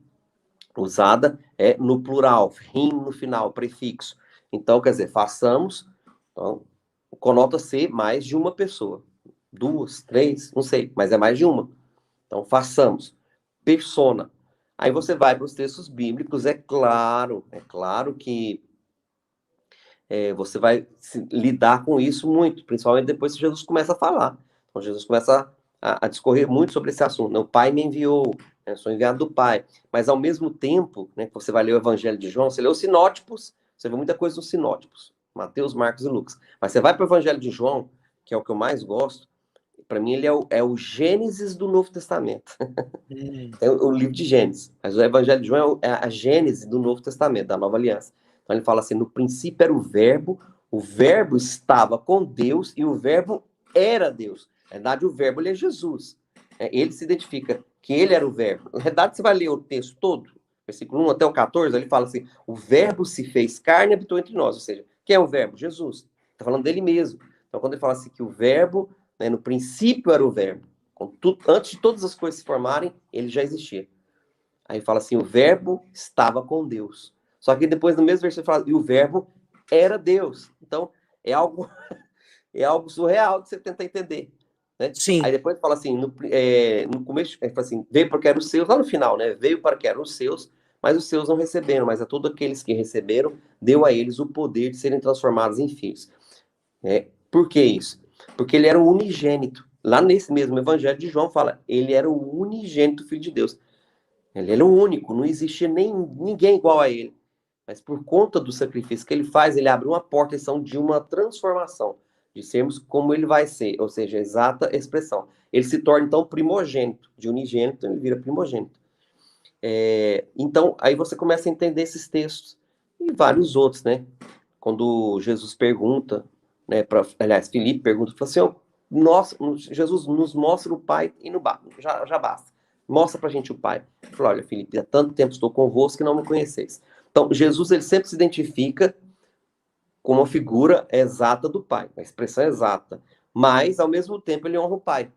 usada é no plural, rim no final, prefixo. Então, quer dizer, façamos, então, conota ser mais de uma pessoa. 2, 3, não sei, mas é mais de uma. Então, façamos. Persona. Aí você vai para os textos bíblicos, é claro que você vai lidar com isso muito, principalmente depois que Jesus começa a falar. Então, Jesus começa a discorrer muito sobre esse assunto. O Pai me enviou, eu sou enviado do Pai. Mas, ao mesmo tempo, né, que você vai ler o Evangelho de João, você lê os sinótipos, você vê muita coisa nos sinótipos, Mateus, Marcos e Lucas. Mas você vai para o Evangelho de João, que é o que eu mais gosto, para mim ele é o Gênesis do Novo Testamento. É o livro de Gênesis. Mas o Evangelho de João é a Gênese do Novo Testamento, da Nova Aliança. Então ele fala assim, no princípio era o verbo estava com Deus e o verbo era Deus. Na verdade, o verbo ele é Jesus. Ele se identifica que ele era o verbo. Na verdade, você vai ler o texto todo, versículo 1 até o 14, ele fala assim, o verbo se fez carne e habitou entre nós. Ou seja, quem é o verbo? Jesus. Está falando dele mesmo. Então, quando ele fala assim que o verbo, né, no princípio era o verbo, antes de todas as coisas se formarem, ele já existia. Aí fala assim, o verbo estava com Deus. Só que depois, no mesmo versículo, fala, e o verbo era Deus. Então, é algo surreal de você tentar entender. Né? Sim. Aí depois fala assim, no começo, fala assim, veio porque eram os seus, lá no final, né? Veio para que eram os seus, mas os seus não receberam, mas a todos aqueles que receberam, deu a eles o poder de serem transformados em filhos. Por que isso? Porque ele era o unigênito. Lá nesse mesmo evangelho de João fala, ele era o unigênito Filho de Deus. Ele era o único, não existia ninguém igual a ele. Mas por conta do sacrifício que ele faz, ele abre uma porta de uma transformação, de sermos como ele vai ser, ou seja, exata expressão. Ele se torna, então, primogênito, de unigênito, ele vira primogênito. Então, aí você começa a entender esses textos, e vários outros, né? Quando Jesus pergunta, né, aliás, Filipe pergunta, fala assim, Jesus nos mostra o Pai e já basta. Mostra pra gente o Pai. Ele falou, olha, Filipe, há tanto tempo estou convosco que não me conheceis. Então, Jesus, ele sempre se identifica como a figura exata do Pai, a expressão exata. Mas, ao mesmo tempo, ele honra o Pai.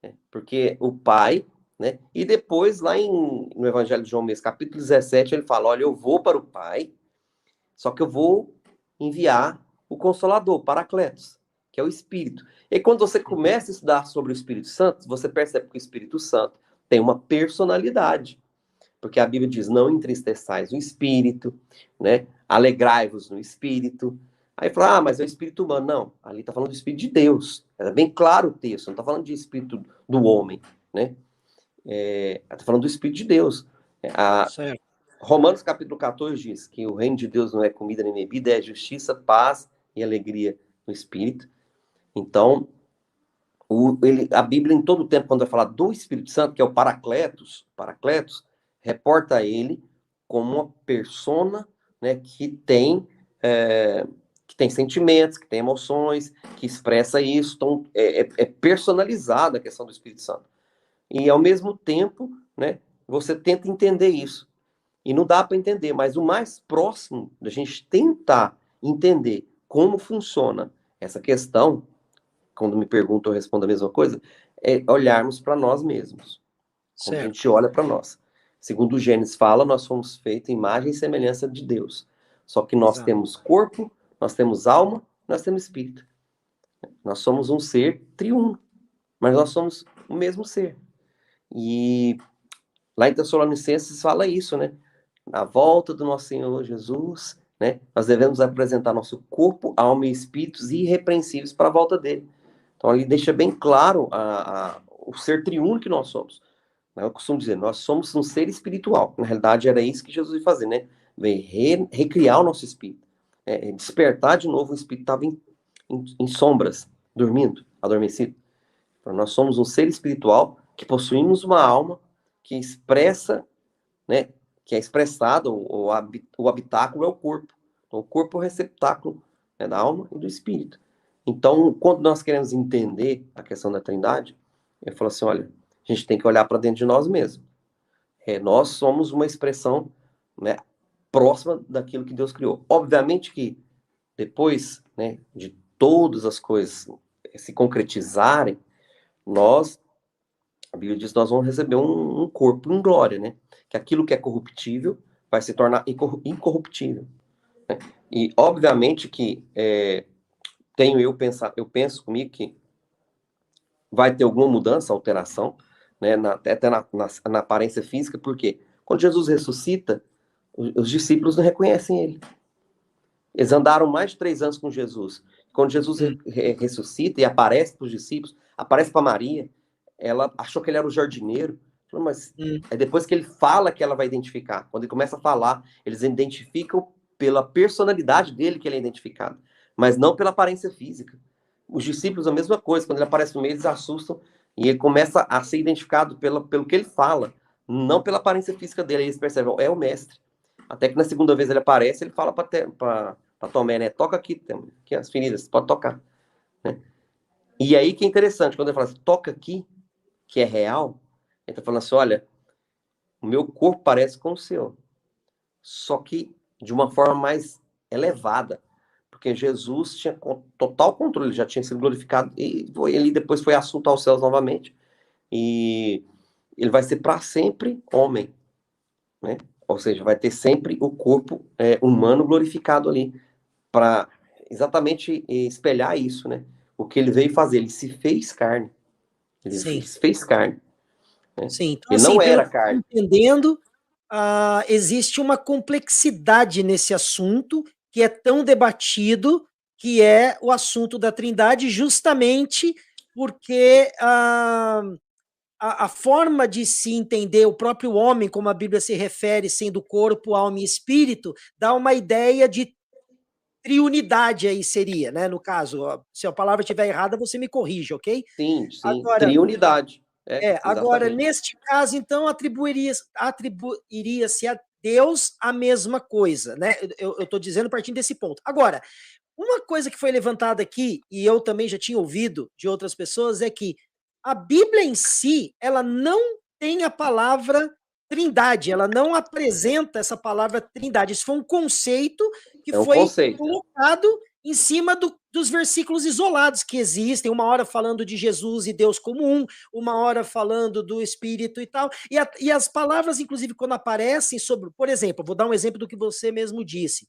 Né? Porque o Pai, né? E depois, lá no Evangelho de João mesmo, capítulo 17, ele fala, olha, eu vou para o Pai, só que eu vou enviar o Consolador, o Paracletos, que é o Espírito. E quando você começa a estudar sobre o Espírito Santo, você percebe que o Espírito Santo tem uma personalidade. Porque a Bíblia diz, não entristeçais o Espírito, né? Alegrai-vos no Espírito. Aí fala, mas é o Espírito humano. Não, ali está falando do Espírito de Deus. É bem claro o texto, não está falando de Espírito do homem, né? Está falando do Espírito de Deus. Certo. Romanos capítulo 14 diz que o reino de Deus não é comida nem bebida, é justiça, paz e alegria no Espírito. Então, a Bíblia em todo o tempo, quando vai falar do Espírito Santo, que é o Paracletos, reporta ele como uma persona, né, que tem sentimentos, que tem emoções, que expressa isso. Então, é personalizada a questão do Espírito Santo. E, ao mesmo tempo, né, você tenta entender isso. E não dá para entender, mas o mais próximo da gente tentar entender como funciona essa questão, quando me perguntam, eu respondo a mesma coisa, é olharmos para nós mesmos. Quando a gente olha para nós. Segundo o Gênesis fala, nós somos feitos em imagem e semelhança de Deus. Só que nós temos corpo, nós temos alma, nós temos espírito. Nós somos um ser triuno, mas nós somos o mesmo ser. E lá em Tessalonicenses fala isso, né? Na volta do nosso Senhor Jesus, né? Nós devemos apresentar nosso corpo, alma e espíritos irrepreensíveis para a volta dele. Então, ali deixa bem claro o ser triuno que nós somos. Eu costumo dizer, nós somos um ser espiritual. Na realidade, era isso que Jesus ia fazer, né? Veio recriar o nosso espírito. Despertar de novo o espírito que estava em sombras, dormindo, adormecido. Então, nós somos um ser espiritual que possuímos uma alma que expressa, né? Que é expressado, o habitáculo é o corpo. Então, o corpo é o receptáculo, né, da alma e do espírito. Então, quando nós queremos entender a questão da Trindade, ele falou assim, olha, a gente tem que olhar para dentro de nós mesmos. Nós somos uma expressão, né, próxima daquilo que Deus criou. Obviamente que depois, né, de todas as coisas se concretizarem, a Bíblia diz que nós vamos receber um corpo em glória, né? Que aquilo que é corruptível vai se tornar incorruptível. Né? E, obviamente, que eu penso comigo que vai ter alguma mudança, alteração, né? Até na aparência física, porque quando Jesus ressuscita, os discípulos não reconhecem ele. Eles andaram mais de 3 anos com Jesus. Quando Jesus ressuscita e aparece para os discípulos, aparece para Maria, ela achou que ele era o jardineiro, mas é depois que ele fala que ela vai identificar. Quando ele começa a falar, eles identificam pela personalidade dele que ele é identificado, mas não pela aparência física. Os discípulos, a mesma coisa, quando ele aparece no meio, eles assustam, e ele começa a ser identificado pelo que ele fala, não pela aparência física dele. Eles percebem, é o mestre. Até que na segunda vez ele aparece, ele fala para Tomé, né? Toca aqui as feridas, pode tocar. Né? E aí que é interessante, quando ele fala assim, toca aqui, que é real, ele está falando assim, olha, o meu corpo parece com o seu, só que de uma forma mais elevada, porque Jesus tinha total controle, ele já tinha sido glorificado, e ele depois foi assunto aos céus novamente, e ele vai ser para sempre homem, né? Ou seja, vai ter sempre o corpo humano glorificado ali, para exatamente espelhar isso, né? O que ele veio fazer, ele se fez carne. Ele fez carne. Né? Sim, então, ele assim, não era carne. Entendendo, existe uma complexidade nesse assunto que é tão debatido, que é o assunto da Trindade, justamente porque a forma de se entender o próprio homem, como a Bíblia se refere, sendo corpo, alma e espírito, dá uma ideia de triunidade aí seria, né? No caso, se a palavra estiver errada, você me corrige, ok? Sim, Agora, triunidade. Agora, neste caso, então, atribuiria-se a Deus a mesma coisa, né? Eu estou dizendo partindo desse ponto. Agora, uma coisa que foi levantada aqui, e eu também já tinha ouvido de outras pessoas, é que a Bíblia em si, ela não tem a palavra Trindade, ela não apresenta essa palavra Trindade. Isso foi um conceito que foi colocado em cima dos versículos isolados que existem, uma hora falando de Jesus e Deus como um, uma hora falando do Espírito e tal, e as palavras, inclusive, quando aparecem sobre, por exemplo, vou dar um exemplo do que você mesmo disse,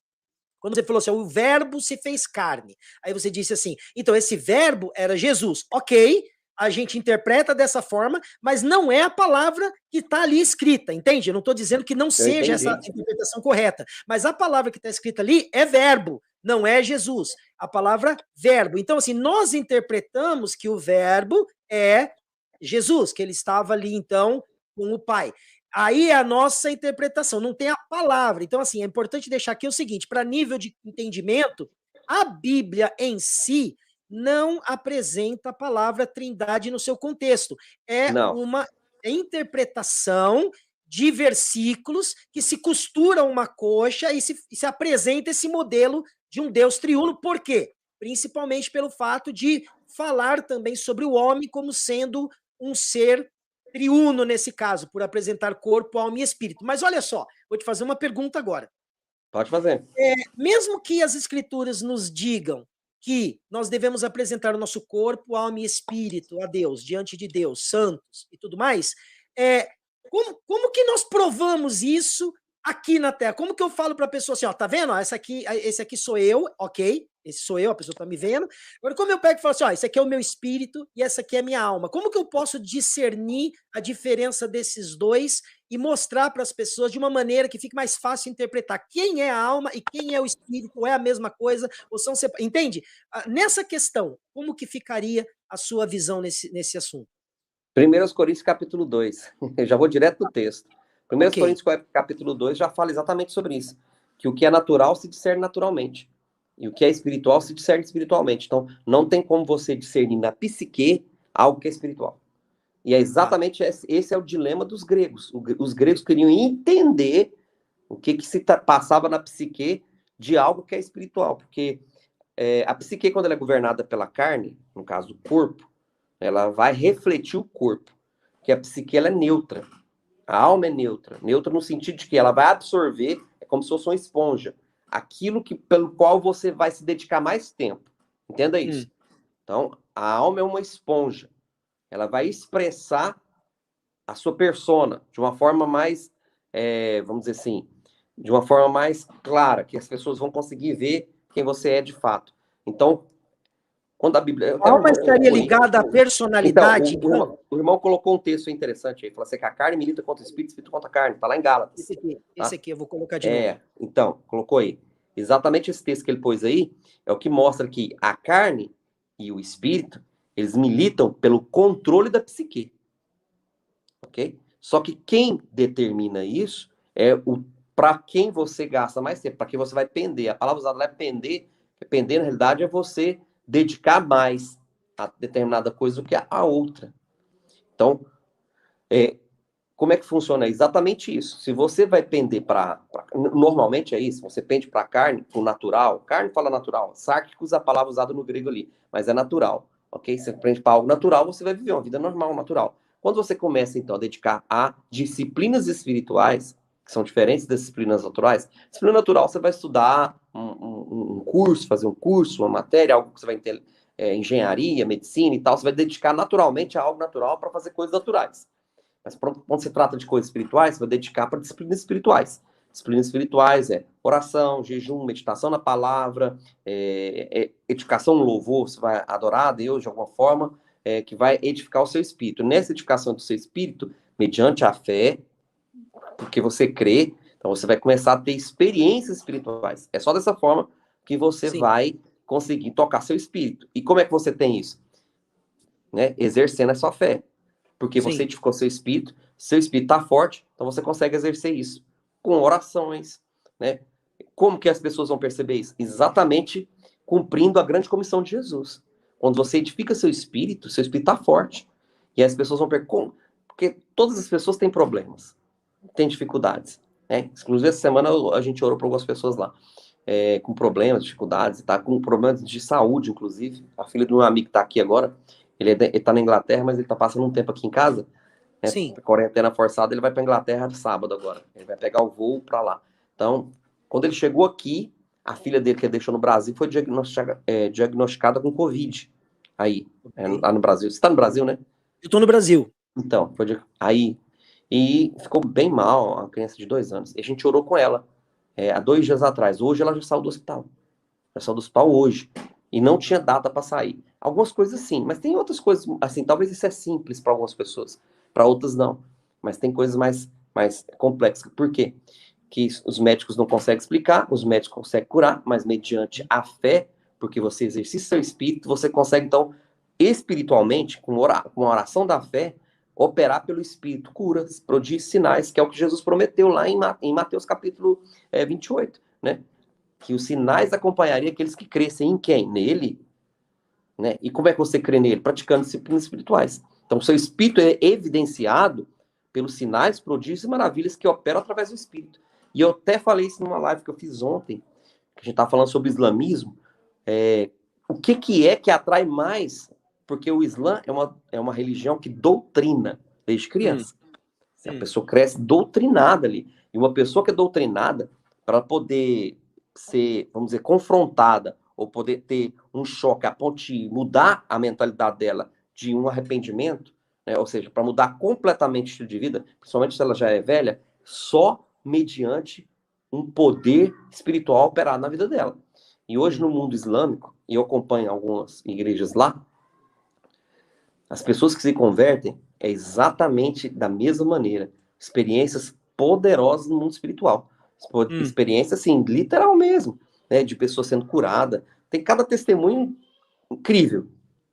quando você falou assim, o verbo se fez carne, aí você disse assim, então esse verbo era Jesus, ok, a gente interpreta dessa forma, mas não é a palavra que está ali escrita, entende? Eu não estou dizendo que não seja essa interpretação correta, mas a palavra que está escrita ali é verbo, não é Jesus, a palavra verbo. Então, assim, nós interpretamos que o verbo é Jesus, que ele estava ali, então, com o Pai. Aí é a nossa interpretação, não tem a palavra. Então, assim, é importante deixar aqui o seguinte, para nível de entendimento, a Bíblia em si não apresenta a palavra Trindade no seu contexto. É uma interpretação de versículos que se costura uma coxa e se apresenta esse modelo de um Deus triuno. Por quê? Principalmente pelo fato de falar também sobre o homem como sendo um ser triuno nesse caso, por apresentar corpo, alma e espírito. Mas olha só, vou te fazer uma pergunta agora. Pode fazer. Mesmo que as escrituras nos digam que nós devemos apresentar o nosso corpo, alma e espírito a Deus, diante de Deus, santos e tudo mais, como que nós provamos isso aqui na Terra? Como que eu falo para a pessoa assim, ó, tá vendo? Ó, esse aqui sou eu, ok? Esse sou eu, a pessoa está me vendo. Agora, como eu pego e falo assim, ó, esse aqui é o meu espírito e essa aqui é a minha alma. Como que eu posso discernir a diferença desses dois e mostrar para as pessoas de uma maneira que fique mais fácil interpretar quem é a alma e quem é o espírito, ou é a mesma coisa, ou são separados? Entende? Nessa questão, como que ficaria a sua visão nesse assunto? 1 Coríntios capítulo 2. Eu já vou direto no texto. 1 Coríntios capítulo 2 já fala exatamente sobre isso. Que o que é natural se discerne naturalmente. E o que é espiritual se discerne espiritualmente. Então, não tem como você discernir na psique algo que é espiritual. E é exatamente esse é o dilema dos gregos. Os gregos queriam entender o que se passava na psique de algo que é espiritual. Porque a psique, quando ela é governada pela carne, no caso do corpo, ela vai refletir o corpo, que a psique ela é neutra. A alma é neutra. Neutra no sentido de que ela vai absorver, é como se fosse uma esponja, aquilo pelo qual você vai se dedicar mais tempo. Entenda isso. Então, a alma é uma esponja. Ela vai expressar a sua persona de uma forma mais, vamos dizer assim, de uma forma mais clara, que as pessoas vão conseguir ver quem você é de fato. Então, quando a Bíblia... A alma estaria ligada à personalidade. Então, o irmão colocou um texto interessante aí, falou assim que a carne milita contra o espírito contra a carne. Está lá em Gálatas. Esse aqui, eu vou colocar de novo. Então, colocou aí. Exatamente esse texto que ele pôs aí é o que mostra que a carne e o espírito, eles militam pelo controle da psique. Ok? Só que quem determina isso é para quem você gasta mais tempo, para quem você vai pender. A palavra usada lá é pender. Pender, na realidade, é você dedicar mais a determinada coisa do que a outra. Então, como é que funciona? É exatamente isso. Se você vai pender normalmente é isso, você pende para a carne, para o natural. Carne fala natural. Sárquico usa a palavra usada no grego ali, mas é natural. Ok? Você pende para algo natural, você vai viver uma vida normal, natural. Quando você começa, então, a dedicar a disciplinas espirituais, que são diferentes das disciplinas naturais, disciplina natural você vai estudar um curso, fazer um curso, uma matéria, algo que você vai ter, engenharia, medicina e tal, você vai dedicar naturalmente a algo natural para fazer coisas naturais. Mas quando se trata de coisas espirituais, você vai dedicar para disciplinas espirituais. Disciplinas espirituais é oração, jejum, meditação na palavra, edificação no louvor, você vai adorar a Deus de alguma forma, que vai edificar o seu espírito. Nessa edificação do seu espírito, mediante a fé, porque você crê, então você vai começar a ter experiências espirituais. É só dessa forma que você vai conseguir tocar seu espírito. E como é que você tem isso? Né? Exercendo a sua fé. Porque você edificou seu espírito está forte, então você consegue exercer isso. Com orações, né? Como que as pessoas vão perceber isso? Exatamente cumprindo a grande comissão de Jesus. Quando você edifica seu espírito está forte. E as pessoas vão perceber, porque todas as pessoas têm problemas, têm dificuldades. Né? Inclusive, essa semana a gente orou para algumas pessoas lá, com problemas, dificuldades, tá? Com problemas de saúde, inclusive. A filha do meu amigo que está aqui agora, ele tá na Inglaterra, mas ele tá passando um tempo aqui em casa. Né? Quarentena forçada, ele vai pra Inglaterra sábado agora. Ele vai pegar o voo pra lá. Então, quando ele chegou aqui, a filha dele, que ele deixou no Brasil, foi diagnosticada com Covid. Aí, lá no Brasil. Você tá no Brasil, né? Eu tô no Brasil. Então, aí. E ficou bem mal, uma criança de 2 anos. E a gente orou com ela há 2 dias atrás. Hoje ela já saiu do hospital. Já saiu do hospital hoje. E não tinha data para sair. Algumas coisas sim, mas tem outras coisas, assim, talvez isso é simples para algumas pessoas, para outras não. Mas tem coisas mais complexas. Por quê? Que os médicos não conseguem explicar, os médicos conseguem curar, mas mediante a fé, porque você exercita seu espírito, você consegue, então, espiritualmente, com a oração da fé, operar pelo espírito, curas, prodígios, sinais, que é o que Jesus prometeu lá em Mateus capítulo 28, né? Que os sinais acompanhariam aqueles que crescem em quem? Nele. Né? E como é que você crê nele? Praticando disciplinas espirituais. Então, o seu espírito é evidenciado pelos sinais, prodígios e maravilhas que operam através do espírito. E eu até falei isso numa live que eu fiz ontem, que a gente estava falando sobre o islamismo. O que é que atrai mais? Porque o Islã é uma religião que doutrina desde criança. A pessoa cresce doutrinada ali. E uma pessoa que é doutrinada, para poder ser, vamos dizer, confrontada, ou poder ter um choque a ponto de mudar a mentalidade dela de um arrependimento, né? Ou seja, para mudar completamente o estilo de vida, principalmente se ela já é velha, só mediante um poder espiritual operado na vida dela. E hoje no mundo islâmico, e eu acompanho algumas igrejas lá, as pessoas que se convertem é exatamente da mesma maneira. Experiências poderosas no mundo espiritual. Experiência, assim, literal mesmo, né? De pessoa sendo curada. Tem cada testemunho incrível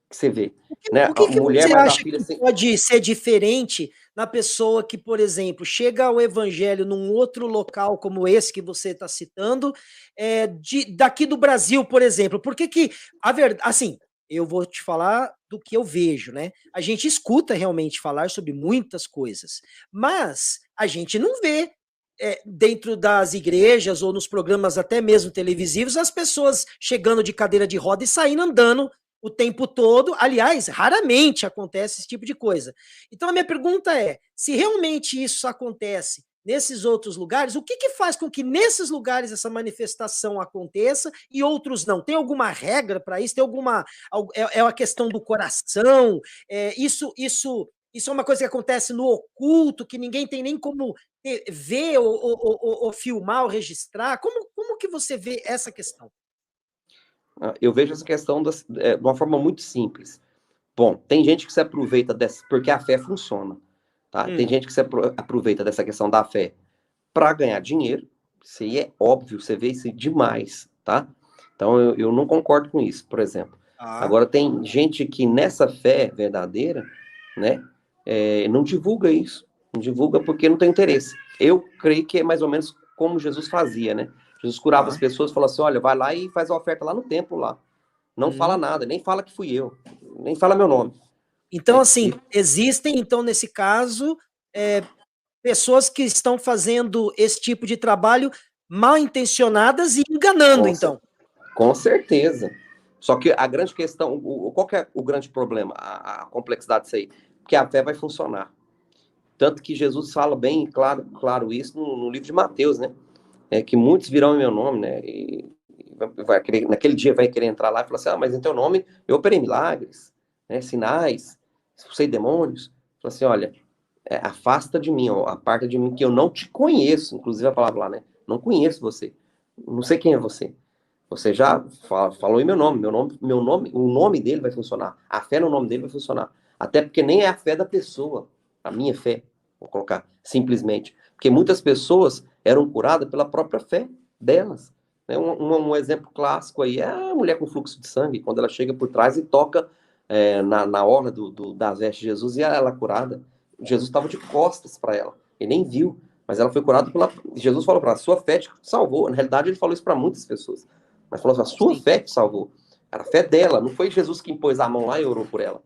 que você vê. Né? O que você acha que pode ser diferente na pessoa que, por exemplo, chega ao evangelho num outro local como esse que você está citando, daqui do Brasil, por exemplo? Por que a verdade, assim, eu vou te falar do que eu vejo, né? A gente escuta realmente falar sobre muitas coisas, mas a gente não vê dentro das igrejas ou nos programas até mesmo televisivos, as pessoas chegando de cadeira de roda e saindo andando o tempo todo. Aliás, raramente acontece esse tipo de coisa. Então a minha pergunta é, se realmente isso acontece nesses outros lugares, o que faz com que nesses lugares essa manifestação aconteça e outros não? Tem alguma regra para isso? Tem alguma... É uma questão do coração? Isso é uma coisa que acontece no oculto, que ninguém tem nem como ver ou filmar ou registrar? Como que você vê essa questão? Eu vejo essa questão de uma forma muito simples. Bom, tem gente que se aproveita dessa, porque a fé funciona. Tá? Tem gente que se aproveita dessa questão da fé para ganhar dinheiro. Isso aí é óbvio, você vê isso demais, tá? Então eu não concordo com isso, por exemplo. Agora tem gente que nessa fé verdadeira, né, não divulga isso. Não divulga porque não tem interesse. Eu creio que é mais ou menos como Jesus fazia, né? Jesus curava as pessoas, falava assim, olha, vai lá e faz a oferta lá no templo lá. Não fala nada, nem fala que fui eu, nem fala meu nome. Então, assim, existem, então, nesse caso, pessoas que estão fazendo esse tipo de trabalho mal intencionadas e enganando, então. Com certeza. Só que a grande questão, qual que é o grande problema, a complexidade disso aí? Porque a fé vai funcionar. Tanto que Jesus fala bem claro isso no livro de Mateus, né? Que muitos virão em meu nome, né? E naquele dia vai querer entrar lá e falar assim, mas em teu nome eu operei milagres, né? Sinais, expulsei demônios. Fala assim, olha, afasta de mim, aparta de mim que eu não te conheço, inclusive a palavra lá, né? Não conheço você, não sei quem é você. Você já falou em meu nome, o nome dele vai funcionar, a fé no nome dele vai funcionar. Até porque nem é a fé da pessoa, a minha fé, vou colocar simplesmente. Porque muitas pessoas eram curadas pela própria fé delas. Um exemplo clássico aí é a mulher com fluxo de sangue, quando ela chega por trás e toca na orla das vestes de Jesus e ela é curada. Jesus estava de costas para ela, ele nem viu, mas ela foi curada Jesus falou para ela, sua fé te salvou. Na realidade, ele falou isso para muitas pessoas, mas falou assim, a sua fé te salvou. Era a fé dela, não foi Jesus que impôs a mão lá e orou por ela.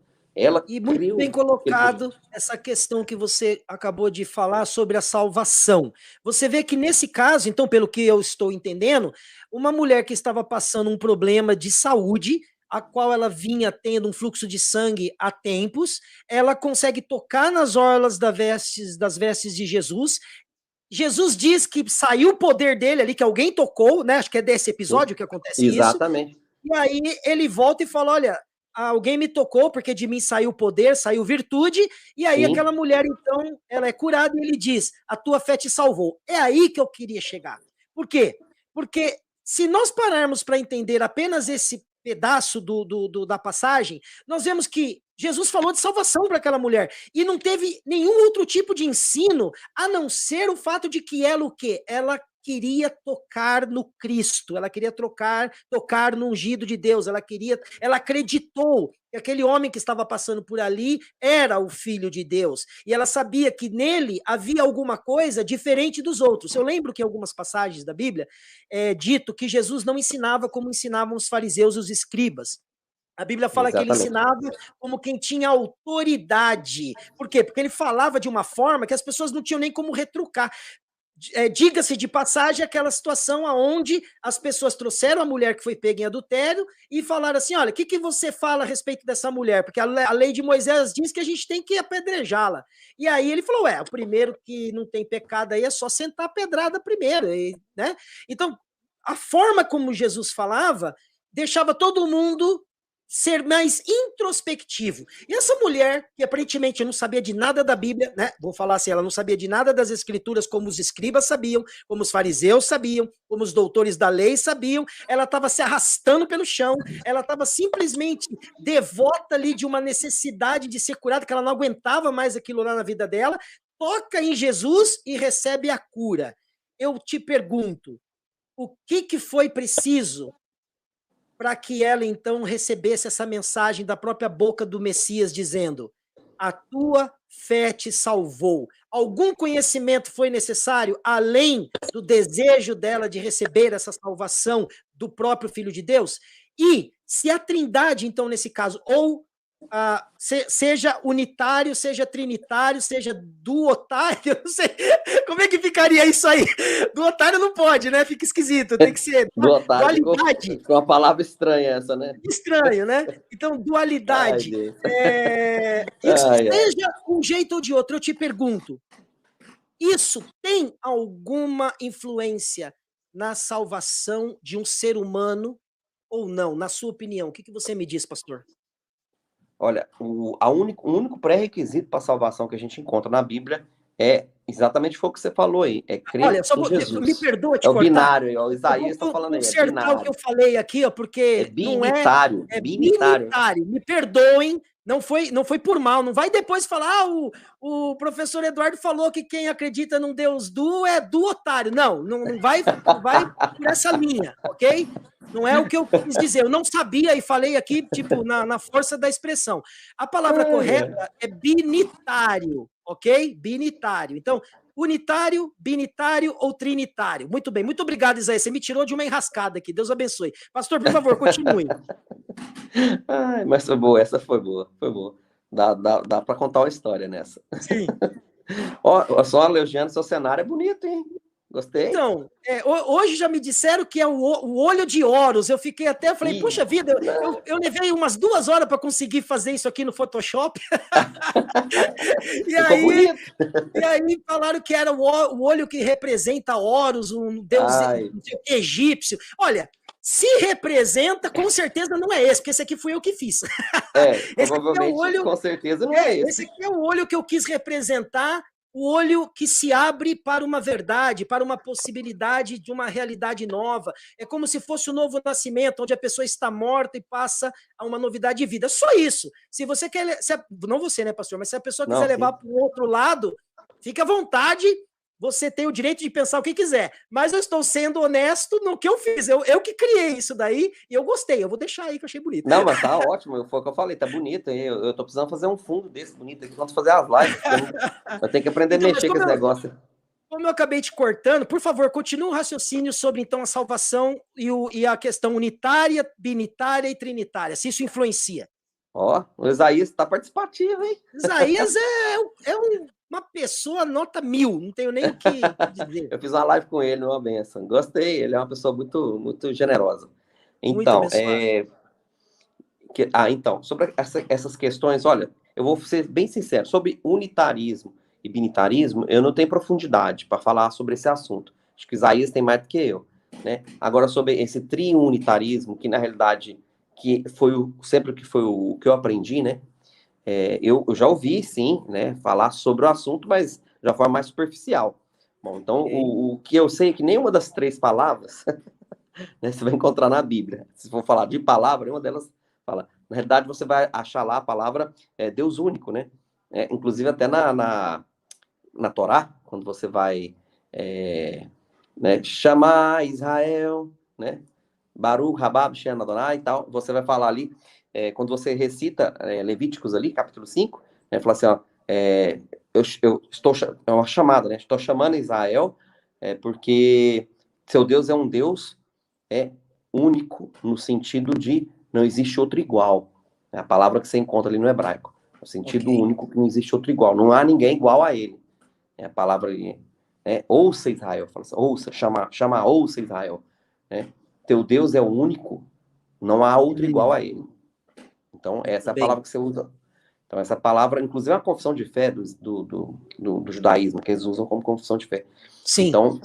E muito bem colocado essa questão que você acabou de falar sobre a salvação. Você vê que nesse caso, então, pelo que eu estou entendendo, uma mulher que estava passando um problema de saúde, a qual ela vinha tendo um fluxo de sangue há tempos, ela consegue tocar nas orlas das vestes de Jesus. Jesus diz que saiu o poder dele ali, que alguém tocou, né? Acho que é desse episódio que acontece isso. Exatamente. E aí ele volta e fala, olha, alguém me tocou porque de mim saiu poder, saiu virtude, e aí aquela mulher, então, ela é curada e ele diz, a tua fé te salvou. É aí que eu queria chegar. Por quê? Porque se nós pararmos para entender apenas esse pedaço da passagem, nós vemos que Jesus falou de salvação para aquela mulher e não teve nenhum outro tipo de ensino a não ser o fato de que ela o quê? Ela queria tocar no Cristo, ela queria tocar no ungido de Deus, ela acreditou que aquele homem que estava passando por ali era o Filho de Deus, e ela sabia que nele havia alguma coisa diferente dos outros. Eu lembro que em algumas passagens da Bíblia é dito que Jesus não ensinava como ensinavam os fariseus e os escribas. A Bíblia fala que ele ensinava como quem tinha autoridade. Por quê? Porque ele falava de uma forma que as pessoas não tinham nem como retrucar. Diga-se de passagem aquela situação onde as pessoas trouxeram a mulher que foi pega em adultério e falaram assim, olha, o que você fala a respeito dessa mulher? Porque a lei de Moisés diz que a gente tem que apedrejá-la. E aí ele falou, o primeiro que não tem pecado aí é só sentar a pedrada primeiro, né? Então, a forma como Jesus falava deixava todo mundo ser mais introspectivo. E essa mulher, que aparentemente não sabia de nada da Bíblia, né? Vou falar assim, ela não sabia de nada das escrituras como os escribas sabiam, como os fariseus sabiam, como os doutores da lei sabiam, ela estava se arrastando pelo chão, ela estava simplesmente devota ali de uma necessidade de ser curada, que ela não aguentava mais aquilo lá na vida dela, toca em Jesus e recebe a cura. Eu te pergunto, o que foi preciso para que ela, então, recebesse essa mensagem da própria boca do Messias, dizendo, a tua fé te salvou? Algum conhecimento foi necessário, além do desejo dela de receber essa salvação do próprio Filho de Deus? E se a Trindade, então, nesse caso, ou seja unitário, seja trinitário, seja duotário, não sei. Como é que ficaria isso aí? Duotário não pode, né? Fica esquisito, tem que ser dualidade. Ficou uma palavra estranha essa, né? Estranho, né? Então, dualidade. Isso seja um jeito ou de outro, eu te pergunto, isso tem alguma influência na salvação de um ser humano ou não? Na sua opinião, o que você me diz, pastor? Olha, o único pré-requisito para a salvação que a gente encontra na Bíblia é exatamente o que você falou aí, é crer em Jesus. Me perdoa te cortar. É o binário, o Isaías está falando aí, é binário. O que eu falei aqui, ó, porque binitário, é binitário. Me perdoem, não foi por mal, não vai depois falar, o professor Eduardo falou que quem acredita num Deus é duotário. Não vai por essa linha, ok? Não é o que eu quis dizer, eu não sabia e falei aqui, tipo, na força da expressão. A palavra correta é binitário, ok? Binitário. Então, unitário, binitário ou trinitário. Muito bem, muito obrigado, Isaías. Você me tirou de uma enrascada aqui, Deus abençoe. Pastor, por favor, continue. Mas foi boa, essa foi boa. Dá para contar uma história nessa. Sim. Ó, só elogiando seu cenário, é bonito, hein? Gostei. Então, hoje já me disseram que é o olho de Horus. Eu falei, puxa vida, eu levei umas 2 horas para conseguir fazer isso aqui no Photoshop. e aí falaram que era o olho que representa Horus, um deus egípcio. Olha, se representa, com certeza não é esse, porque esse aqui fui eu que fiz. Provavelmente, com certeza não é esse. Esse aqui é o olho que eu quis representar, o olho que se abre para uma verdade, para uma possibilidade de uma realidade nova. É como se fosse o novo nascimento, onde a pessoa está morta e passa a uma novidade de vida. Só isso. Se você quer... não você, né, pastor? Mas se a pessoa quiser levar para o outro lado, fique à vontade. Você tem o direito de pensar o que quiser. Mas eu estou sendo honesto no que eu fiz. Eu que criei isso daí e eu gostei. Eu vou deixar aí, que eu achei bonito. Não, mas tá ótimo. Foi o que eu falei. Tá bonito. Eu tô precisando fazer um fundo desse bonito aqui. Vamos fazer as lives. Eu tenho que aprender a mexer com esse negócio. Como eu acabei te cortando, por favor, continue o raciocínio sobre, então, a salvação e a questão unitária, binitária e trinitária. Se isso influencia. Ó, o Isaías tá participativo, hein? Isaías é uma pessoa nota 1000, não tenho nem o que dizer. Eu fiz uma live com ele, uma benção. Gostei, ele é uma pessoa muito, muito generosa. Então, então, sobre essas questões, olha, eu vou ser bem sincero, sobre unitarismo e binitarismo, eu não tenho profundidade para falar sobre esse assunto. Acho que Isaías tem mais do que eu, né? Agora, sobre esse triunitarismo, que na realidade foi o que eu aprendi, né? Eu já ouvi, sim, né, falar sobre o assunto, mas já foi mais superficial. Bom, então, o que eu sei é que nenhuma das 3 palavras né, você vai encontrar na Bíblia. Se for falar de palavra, nenhuma delas fala. Na realidade, você vai achar lá a palavra Deus único, né? Inclusive, até na Torá, quando você vai né, chamar Israel, né? Baruch, Rabab, Shem, Adonai e tal, você vai falar ali, quando você recita Levíticos ali, capítulo 5, né, fala assim, ó, eu estou, é uma chamada, né, estou chamando Israel, porque seu Deus é um Deus único, no sentido de não existe outro igual, é a palavra que você encontra ali no hebraico, no sentido único, que não existe outro igual, não há ninguém igual a ele, a palavra ali, ouça Israel, fala assim, ouça, ouça Israel, né? Teu Deus é o único, não há outro igual a ele. Então, essa é a palavra que você usa. Então, essa palavra, inclusive, é uma confissão de fé do judaísmo, que eles usam como confissão de fé. Sim. Então,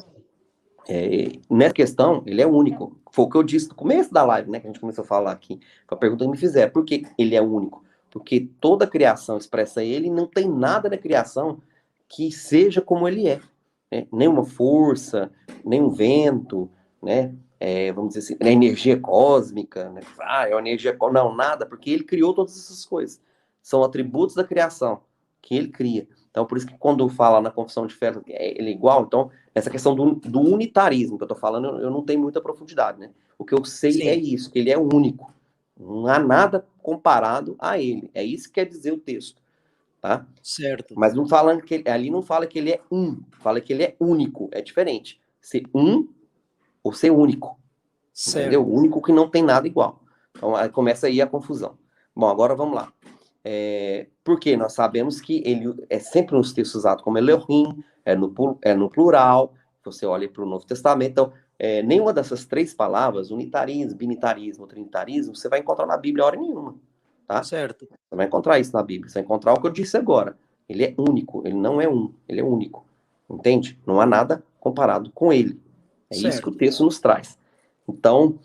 nessa questão, ele é único. Foi o que eu disse no começo da live, né, que a gente começou a falar aqui. Foi a pergunta que me fizeram. Por que ele é único? Porque toda a criação expressa ele, e não tem nada na criação que seja como ele é. Né? Nenhuma força, nenhum vento, né? Vamos dizer assim, a energia cósmica, né? É uma energia cósmica. Não, nada, porque ele criou todas essas coisas. São atributos da criação que ele cria. Então, por isso que quando fala na confissão de fé, ele é igual. Então, essa questão do unitarismo que eu tô falando, eu não tenho muita profundidade, né? O que eu sei é isso, que ele é único. Não há nada comparado a ele. É isso que quer dizer o texto, tá? Certo. Mas não falando que ali não fala que ele é fala que ele é único. É diferente. Ser ou ser único. Certo. Entendeu? Único que não tem nada igual. Então, aí começa aí a confusão. Bom, agora vamos lá. Porque nós sabemos que ele é sempre nos textos usado como Elohim, é no plural, você olha para o Novo Testamento, então, nenhuma dessas três palavras, unitarismo, binitarismo, trinitarismo, você vai encontrar na Bíblia hora nenhuma, tá? Certo. Você vai encontrar isso na Bíblia, você vai encontrar o que eu disse agora. Ele é único, ele não é um, ele é único, entende? Não há nada comparado com ele. É isso que o texto nos traz. Então,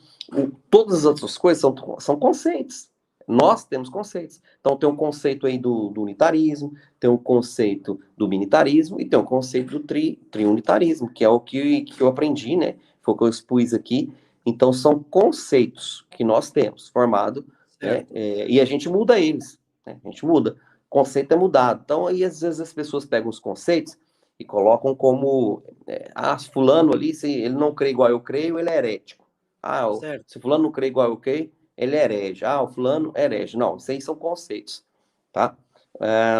todas as outras coisas são conceitos. Nós temos conceitos. Então, tem um conceito aí do unitarismo, tem um conceito do binitarismo e tem um conceito do triunitarismo, que é o que eu aprendi, né? Foi o que eu expus aqui. Então, são conceitos que nós temos formado, né? E a gente muda eles, né? A gente muda. O conceito é mudado. Então, aí, às vezes, as pessoas pegam os conceitos e colocam como, fulano ali, se ele não crê igual eu creio, ele é herético. Se fulano não crê igual eu creio, ele é herege. O fulano é herege. Não, isso aí são conceitos, tá?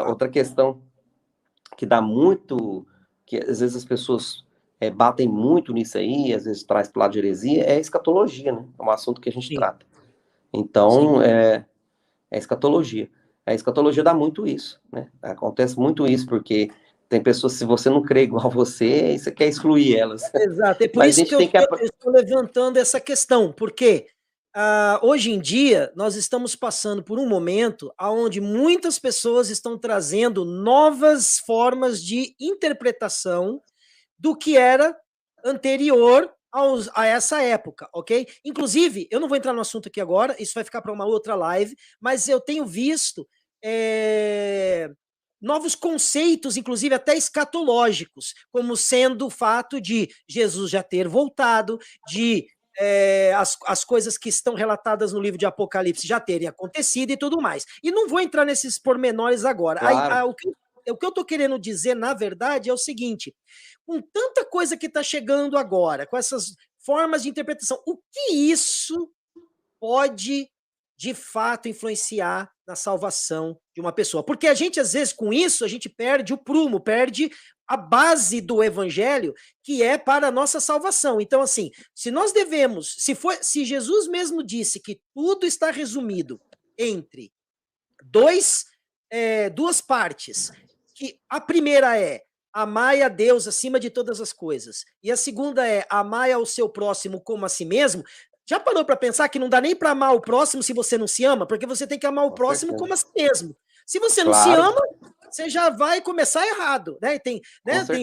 Outra questão que dá muito, que às vezes as pessoas batem muito nisso aí, às vezes traz para o lado de heresia, é a escatologia, né? É um assunto que a gente trata. Então, é a escatologia. A escatologia dá muito isso, né? Acontece muito isso, porque tem pessoas, se você não crê igual a você quer excluir elas. Exato, é por isso que eu estou levantando essa questão, porque hoje em dia nós estamos passando por um momento onde muitas pessoas estão trazendo novas formas de interpretação do que era anterior a essa época, ok? Inclusive, eu não vou entrar no assunto aqui agora, isso vai ficar para uma outra live, mas eu tenho visto novos conceitos, inclusive até escatológicos, como sendo o fato de Jesus já ter voltado, de as coisas que estão relatadas no livro de Apocalipse já terem acontecido e tudo mais. E não vou entrar nesses pormenores agora. Claro. O que eu estou querendo dizer, na verdade, é o seguinte: com tanta coisa que está chegando agora, com essas formas de interpretação, o que isso pode, de fato, influenciar na salvação de uma pessoa? Porque a gente, às vezes, com isso, a gente perde o prumo, perde a base do evangelho, que é para a nossa salvação. Então, assim, se nós devemos, se Jesus mesmo disse que tudo está resumido entre duas partes, que a primeira é amai a Deus acima de todas as coisas, e a segunda é amai ao seu próximo como a si mesmo. Já parou para pensar que não dá nem para amar o próximo se você não se ama? Porque você tem que amar o próximo como a si mesmo. Se você não se ama, você já vai começar errado, né? Tem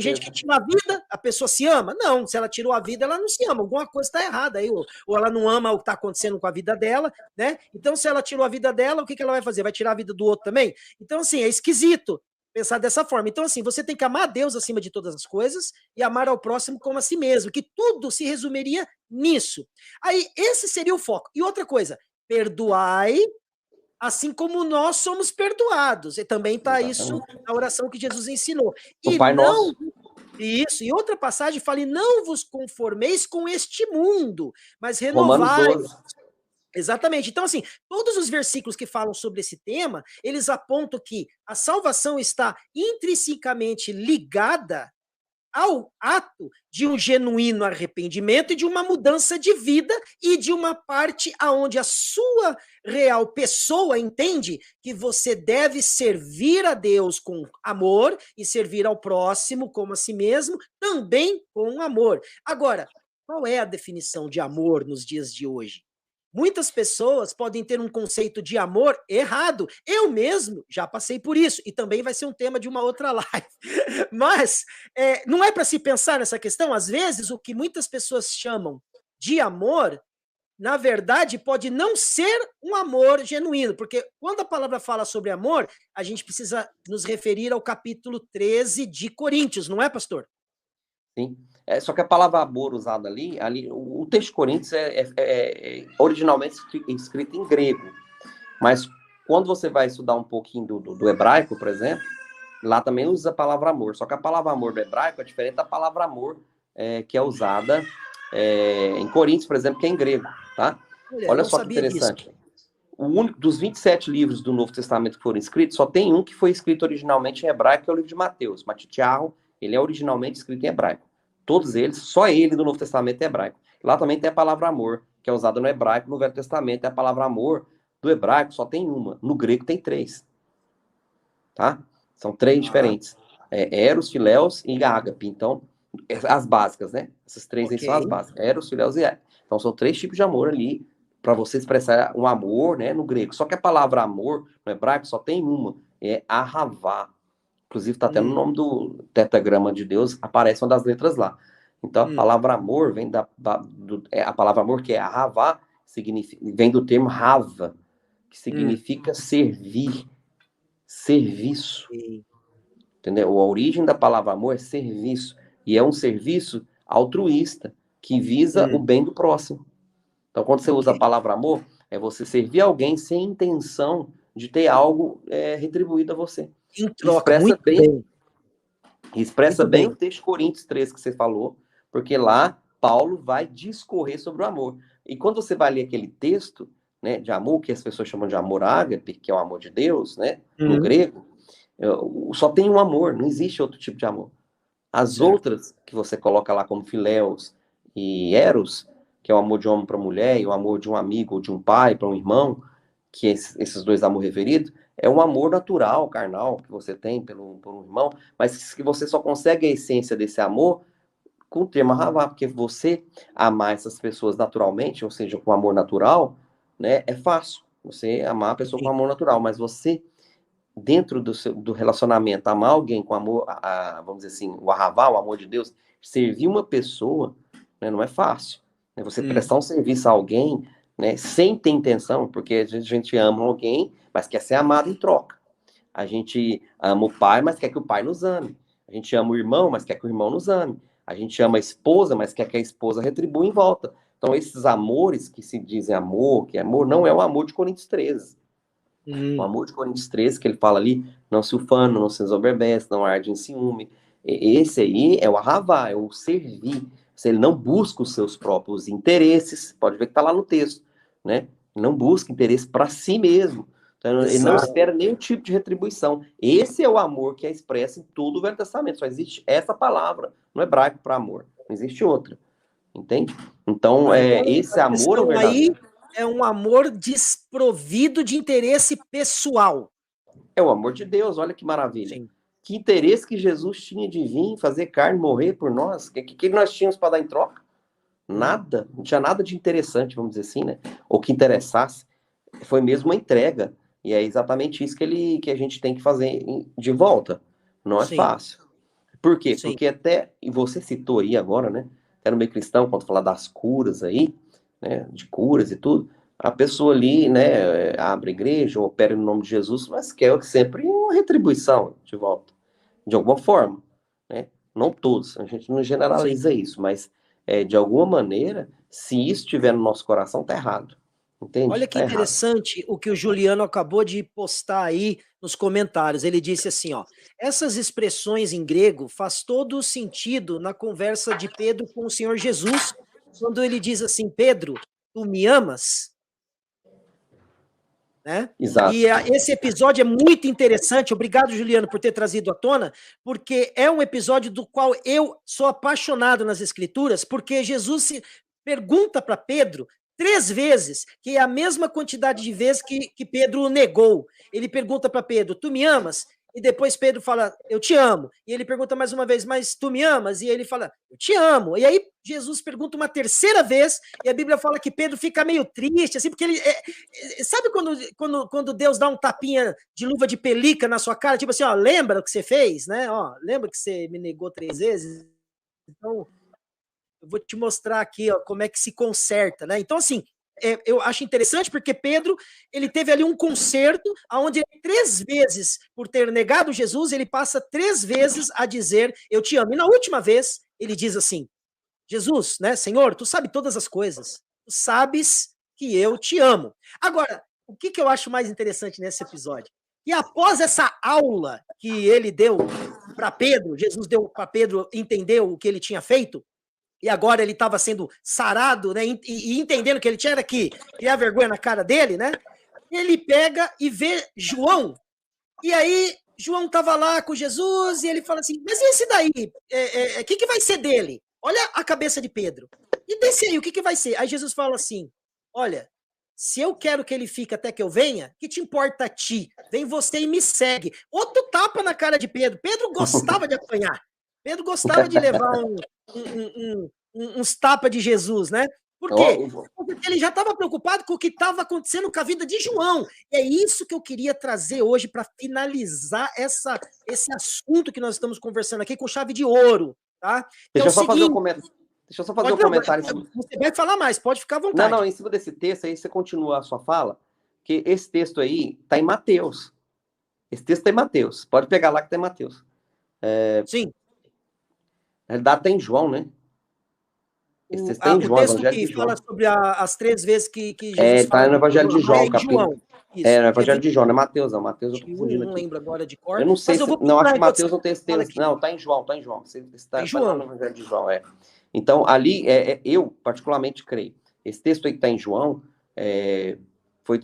gente que tira a vida, a pessoa se ama? Não, se ela tirou a vida, ela não se ama. Alguma coisa está errada aí, ou ela não ama o que está acontecendo com a vida dela, né? Então, se ela tirou a vida dela, o que ela vai fazer? Vai tirar a vida do outro também? Então, assim, é esquisito pensar dessa forma. Então, assim, você tem que amar a Deus acima de todas as coisas e amar ao próximo como a si mesmo, que tudo se resumiria nisso. Aí, esse seria o foco. E outra coisa, perdoai assim como nós somos perdoados. E também está isso na oração que Jesus ensinou. O Pai Nosso. Isso, e outra passagem fala, e não vos conformeis com este mundo, mas renovai. Exatamente. Então, assim, todos os versículos que falam sobre esse tema, eles apontam que a salvação está intrinsecamente ligada ao ato de um genuíno arrependimento e de uma mudança de vida e de uma parte aonde a sua real pessoa entende que você deve servir a Deus com amor e servir ao próximo como a si mesmo, também com amor. Agora, qual é a definição de amor nos dias de hoje? Muitas pessoas podem ter um conceito de amor errado. Eu mesmo já passei por isso. E também vai ser um tema de uma outra live. Mas não é para se pensar nessa questão. Às vezes, o que muitas pessoas chamam de amor, na verdade, pode não ser um amor genuíno. Porque quando a palavra fala sobre amor, a gente precisa nos referir ao capítulo 13 de Coríntios, não é, pastor? Sim. Só que a palavra amor usada ali o texto de Coríntios originalmente escrito em grego. Mas quando você vai estudar um pouquinho do hebraico, por exemplo, lá também usa a palavra amor. Só que a palavra amor do hebraico é diferente da palavra amor que é usada em Coríntios, por exemplo, que é em grego. Tá? Olha só que interessante. O único dos 27 livros do Novo Testamento que foram escritos, só tem um que foi escrito originalmente em hebraico, que é o livro de Mateus. Matitiarro, ele é originalmente escrito em hebraico. Todos eles, só ele do Novo Testamento é hebraico. Lá também tem a palavra amor, que é usada no hebraico. No Velho Testamento é a palavra amor do hebraico, só tem uma. No grego tem 3. tá? São três diferentes. Eros, Filéus e Ágape. Então, as básicas, né? Essas três aí são as básicas. Eros, Filéus e Ágape. Então, são três tipos de amor ali, para você expressar um amor, né, no grego. Só que a palavra amor, no hebraico, só tem uma. É ahavá. Inclusive, está até no nome do tetragrama de Deus, aparece uma das letras lá. Então, a palavra amor vem a palavra amor, que é ahavá, vem do termo rava, que significa servir, serviço. Entendeu? A origem da palavra amor é serviço. E é um serviço altruísta, que visa o bem do próximo. Então, quando você usa a palavra amor, é você servir alguém sem intenção de ter algo retribuído a você. Em troca, expressa bem o texto de Coríntios 3 que você falou, porque lá Paulo vai discorrer sobre o amor. E quando você vai ler aquele texto, né, de amor, que as pessoas chamam de amor ágape, que é o amor de Deus, né, no grego, só tem um amor, não existe outro tipo de amor. As outras que você coloca lá como filéus e eros, que é o amor de homem para mulher, e o amor de um amigo ou de um pai para um irmão, que esses dois amor referidos, é um amor natural, carnal, que você tem por um irmão, mas que você só consegue a essência desse amor com o termo ahavá, porque você amar essas pessoas naturalmente, ou seja, com amor natural, né, é fácil. Você amar a pessoa com amor natural, mas você, dentro do relacionamento, amar alguém com amor, vamos dizer assim, o ahavá, o amor de Deus, servir uma pessoa, né, não é fácil. Né, você prestar um serviço a alguém, né, sem ter intenção, porque a gente ama alguém, mas quer ser amado em troca. A gente ama o pai, mas quer que o pai nos ame. A gente ama o irmão, mas quer que o irmão nos ame. A gente ama a esposa, mas quer que a esposa retribua em volta. Então, esses amores que se dizem amor, que amor, não é o amor de Coríntios 13. O amor de Coríntios 13, que ele fala ali, não se ufana, não se ensoberbece, não arde em ciúme. Esse aí é o ahavá, é o servir. Se ele não busca os seus próprios interesses, pode ver que está lá no texto, né? Não busca interesse para si mesmo. Então, ele não espera nenhum tipo de retribuição. Esse é o amor que é expresso em todo o Velho Testamento. Só existe essa palavra no hebraico para amor. Não existe outra. Entende? Então, esse amor é verdadeiro. Aí é um amor desprovido de interesse pessoal. É o amor de Deus, olha que maravilha. Sim. Que interesse que Jesus tinha de vir, fazer carne, morrer por nós? O que nós tínhamos para dar em troca? Nada. Não tinha nada de interessante, vamos dizer assim, né? Ou que interessasse. Foi mesmo uma entrega. E é exatamente isso que a gente tem que fazer de volta. Não é fácil. Por quê? Sim. Porque e você citou aí agora, né? Até no meio cristão, quando falar das curas aí, né? De curas e tudo. A pessoa ali, né, abre a igreja, ou opera no nome de Jesus, mas quer sempre uma retribuição de volta, de alguma forma, né? Não todos, a gente não generaliza isso, mas de alguma maneira, se isso estiver no nosso coração, tá errado. Entende? Olha que tá interessante o que o Juliano acabou de postar aí nos comentários. Ele disse assim, ó, essas expressões em grego faz todo o sentido na conversa de Pedro com o Senhor Jesus, quando ele diz assim, Pedro, tu me amas? Né? Exato. E esse episódio é muito interessante, obrigado Juliano por ter trazido à tona, porque é um episódio do qual eu sou apaixonado nas escrituras, porque Jesus pergunta para Pedro 3 vezes, que é a mesma quantidade de vezes que Pedro o negou. Ele pergunta para Pedro, tu me amas? E depois Pedro fala, eu te amo. E ele pergunta mais uma vez, mas tu me amas? E ele fala, eu te amo. E aí Jesus pergunta uma 3ª vez, e a Bíblia fala que Pedro fica meio triste, assim, porque ele... sabe quando Deus dá um tapinha de luva de pelica na sua cara? Tipo assim, ó, lembra o que você fez, né? Ó, lembra que você me negou 3 vezes? Então, eu vou te mostrar aqui, ó, como é que se conserta, né? Então, assim, eu acho interessante porque Pedro, ele teve ali um concerto onde 3 vezes, por ter negado Jesus, ele passa 3 vezes a dizer, eu te amo. E na última vez, ele diz assim, Jesus, né, Senhor, tu sabe todas as coisas, tu sabes que eu te amo. Agora, o que eu acho mais interessante nesse episódio? E após essa aula que ele deu para Pedro, Jesus deu para Pedro entender o que ele tinha feito, e agora ele estava sendo sarado, né, e entendendo que ele tinha que criar vergonha na cara dele, né? Ele pega e vê João, e aí João estava lá com Jesus, e ele fala assim, mas e esse daí? O que vai ser dele? Olha a cabeça de Pedro. E desse aí, o que vai ser? Aí Jesus fala assim, olha, se eu quero que ele fique até que eu venha, que te importa a ti? Vem você e me segue. Outro tapa na cara de Pedro. Pedro gostava de apanhar. Pedro gostava de levar uns tapas de Jesus, né? Por quê? Porque ele já estava preocupado com o que estava acontecendo com a vida de João. E é isso que eu queria trazer hoje para finalizar esse assunto que nós estamos conversando aqui com chave de ouro. Tá? Deixa eu só fazer um comentário. Deixa eu só fazer um comentário. Você vai falar mais, pode ficar à vontade. Não, em cima desse texto aí, você continua a sua fala, que esse texto aí está em Mateus. Esse texto está em Mateus. Pode pegar lá que está em Mateus. Sim. Na realidade, está em João, né? Esse texto está em João, o texto Evangelho que de João. fala sobre as 3 vezes que Jesus está no Evangelho de João, capítulo. No Evangelho de João, não é Mateus, não. Mateus eu tô confundindo aqui. Não lembro agora de cor. Eu não sei se... Não, acho que Mateus não tem esse texto. Não, está em João, está em João. Está em João. No Evangelho de João, Então, ali, eu particularmente creio. Esse texto aí que está em João,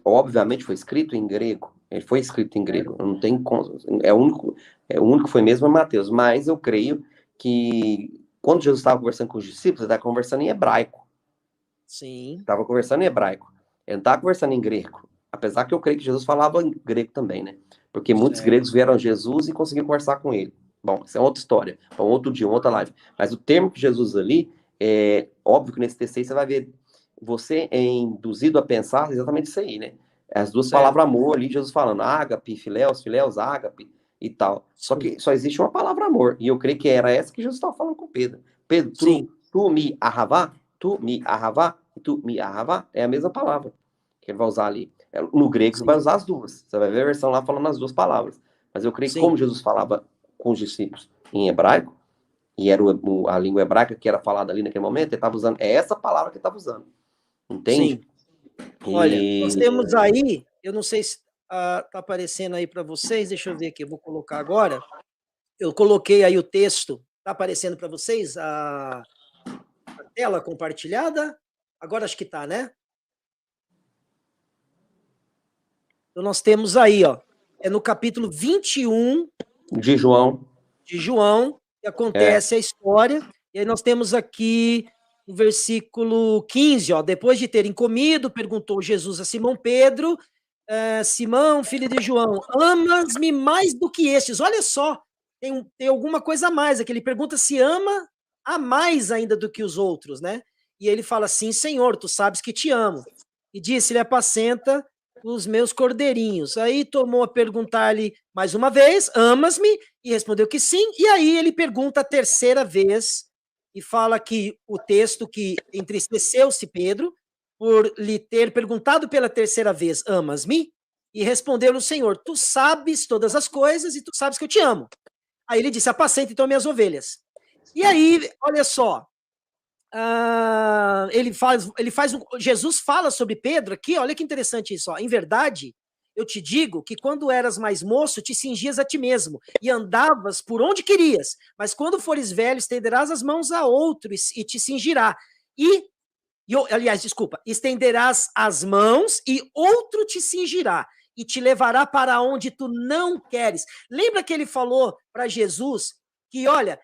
obviamente foi escrito em grego. Ele foi escrito em grego. Não tem... o único que foi mesmo é Mateus. Mas eu creio que quando Jesus estava conversando com os discípulos, ele estava conversando em hebraico. Sim. Estava conversando em hebraico. Ele não estava conversando em grego. Apesar que eu creio que Jesus falava em grego também, né? Porque muitos gregos vieram a Jesus e conseguiram conversar com ele. Bom, isso é outra história. É um outro dia, uma outra live. Mas o termo que Jesus ali, óbvio que nesse texto aí você vai ver, você é induzido a pensar exatamente isso aí, né? As duas palavras amor ali, Jesus falando, ágape, filéus, ágape e tal. Só que só existe uma palavra amor. E eu creio que era essa que Jesus estava falando com Pedro. Pedro, tu me ahavá, e tu me ahavá, é a mesma palavra que ele vai usar ali. No grego você vai usar as duas. Você vai ver a versão lá falando as duas palavras. Mas eu creio que como Jesus falava com os discípulos em hebraico, e era a língua hebraica que era falada ali naquele momento, ele estava usando, essa palavra que ele estava usando. Entende? Sim. Olha, nós temos aí, eu não sei se tá aparecendo aí para vocês, deixa eu ver aqui, eu vou colocar agora. Eu coloquei aí o texto, tá aparecendo para vocês a tela compartilhada? Agora acho que tá, né? Então nós temos aí, ó, no capítulo 21 de João, que acontece a história, e aí nós temos aqui no versículo 15, ó, depois de terem comido, perguntou Jesus a Simão Pedro, Simão, filho de João, amas-me mais do que estes? Olha só, tem alguma coisa a mais aqui, ele pergunta se ama a mais ainda do que os outros, né? E ele fala assim, Senhor, tu sabes que te amo. E disse-lhe, apacenta os meus cordeirinhos. Aí tomou a perguntar-lhe mais uma vez, amas-me? E respondeu que sim, e aí ele pergunta a terceira vez, e fala que o texto que entristeceu-se Pedro, por lhe ter perguntado pela terceira vez, amas-me? E respondeu-lhe o Senhor, tu sabes todas as coisas e tu sabes que eu te amo. Aí ele disse, apacenta então minhas ovelhas. E aí, olha só, Jesus fala sobre Pedro aqui, olha que interessante isso, ó. Em verdade, eu te digo que quando eras mais moço, te cingias a ti mesmo e andavas por onde querias, mas quando fores velho, estenderás as mãos a outro e te cingirá. Estenderás as mãos e outro te cingirá e te levará para onde tu não queres. Lembra que ele falou para Jesus que, olha,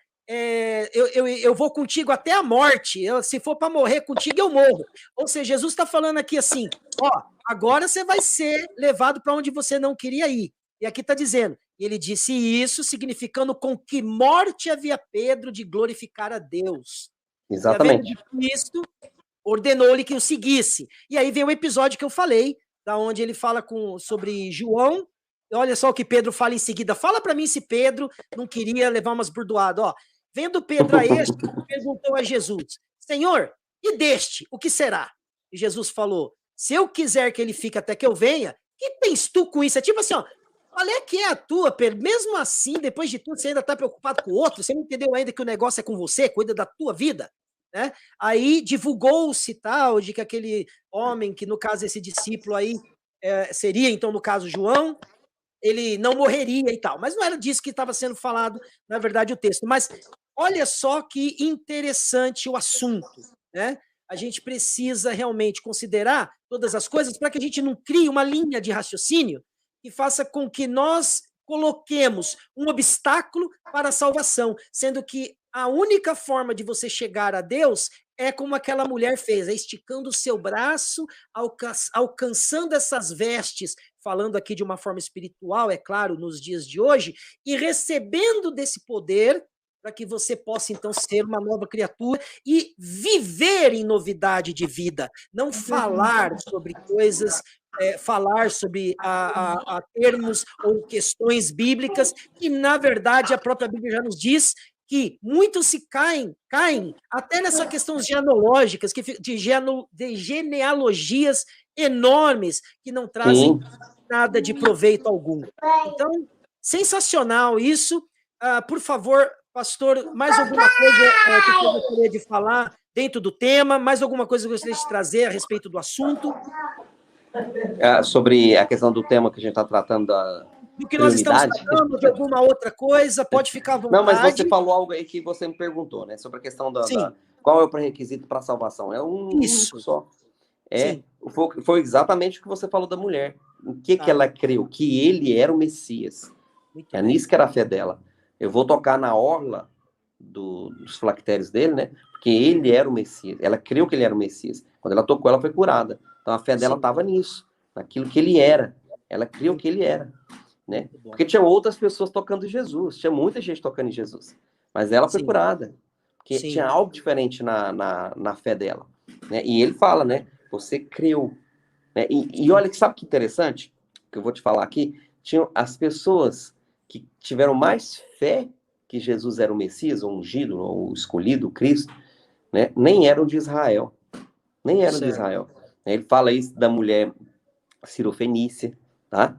eu vou contigo até a morte, se for para morrer contigo, eu morro. Ou seja, Jesus está falando aqui assim, ó, agora você vai ser levado para onde você não queria ir. E aqui está dizendo, ele disse isso, significando com que morte havia Pedro de glorificar a Deus. Exatamente. E havendo Cristo, ordenou-lhe que o seguisse. E aí vem o episódio que eu falei, da onde ele fala sobre João. Olha só o que Pedro fala em seguida. Fala para mim se Pedro não queria levar umas burdoadas. Ó, vendo Pedro a este, perguntou a Jesus, Senhor, e deste, o que será? E Jesus falou, se eu quiser que ele fique até que eu venha, que tens tu com isso? É tipo assim, ó, qual é que é a tua, Pedro? Mesmo assim, depois de tudo, você ainda está preocupado com o outro? Você não entendeu ainda que o negócio é com você, cuida da tua vida? Né? Aí divulgou-se tal, de que aquele homem, que no caso esse discípulo aí, seria então no caso João, ele não morreria e tal, mas não era disso que estava sendo falado, na verdade, o texto. Mas olha só que interessante o assunto, né? A gente precisa realmente considerar todas as coisas para que a gente não crie uma linha de raciocínio que faça com que nós coloquemos um obstáculo para a salvação, sendo que a única forma de você chegar a Deus é como aquela mulher fez, é esticando o seu braço, alcançando essas vestes, falando aqui de uma forma espiritual, é claro, nos dias de hoje, e recebendo desse poder para que você possa, então, ser uma nova criatura e viver em novidade de vida, não falar sobre coisas, falar sobre a termos ou questões bíblicas, que, na verdade, a própria Bíblia já nos diz que muitos se caem até nessa questão genealógicas, de genealogias enormes, que não trazem nada de proveito algum. Então, sensacional isso. Por favor, pastor, mais alguma coisa que você gostaria de falar dentro do tema? Mais alguma coisa que você gostaria de trazer a respeito do assunto? Sobre a questão do tema que a gente está tratando do que nós estamos tratando, de alguma outra coisa, pode ficar à vontade. Não, mas você falou algo aí que você me perguntou, né? Sobre a questão qual é o pré-requisito para a salvação. É um único só. Foi exatamente o que você falou da mulher. O que ela creu? Que ele era o Messias. É nisso que era a fé dela. Eu vou tocar na orla dos filactérios dele, né? Porque ele era o Messias. Ela creu que ele era o Messias. Quando ela tocou, ela foi curada. Então a fé dela estava nisso, naquilo que ele era. Ela creu que ele era. Né? Porque tinha outras pessoas tocando em Jesus, tinha muita gente tocando em Jesus, mas ela foi curada, porque tinha algo diferente na fé dela, né? E ele fala, né? Você creu, né? E olha, sabe que interessante, que eu vou te falar aqui, tinham as pessoas que tiveram mais fé que Jesus era o Messias, ou ungido, ou escolhido, o Cristo, né? Nem eram de Israel, nem eram de Israel. Ele fala isso da mulher Cirofenícia, tá?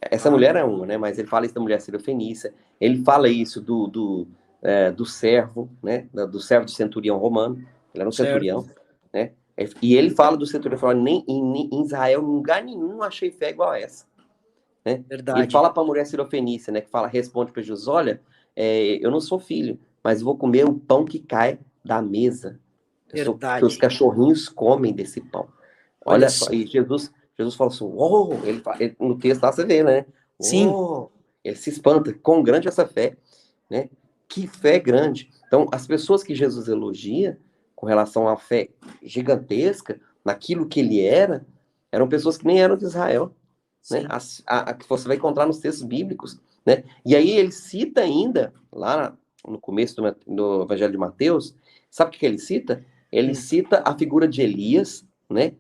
Essa mulher é uma, né? Mas ele fala isso da mulher Cirofenícia. Ele fala isso do servo, né? Do servo do centurião romano. Ele era um centurião, né? E ele fala do centurião, fala, nem em Israel, em lugar nenhum, achei fé igual a essa. Né? Verdade. E ele fala para a mulher Cirofenícia, né? Que responde para Jesus, olha, eu não sou filho, mas vou comer o pão que cai da mesa. Que os cachorrinhos comem desse pão. Olha só, e Jesus fala assim, ele, no texto lá você vê, né? Sim. Ele se espanta, quão grande essa fé, né? Que fé grande. Então, as pessoas que Jesus elogia, com relação à fé gigantesca, naquilo que ele era, eram pessoas que nem eram de Israel, né? Que você vai encontrar nos textos bíblicos, né? E aí ele cita ainda, lá no começo do Evangelho de Mateus, sabe o que ele cita? Ele cita a figura de Elias, né?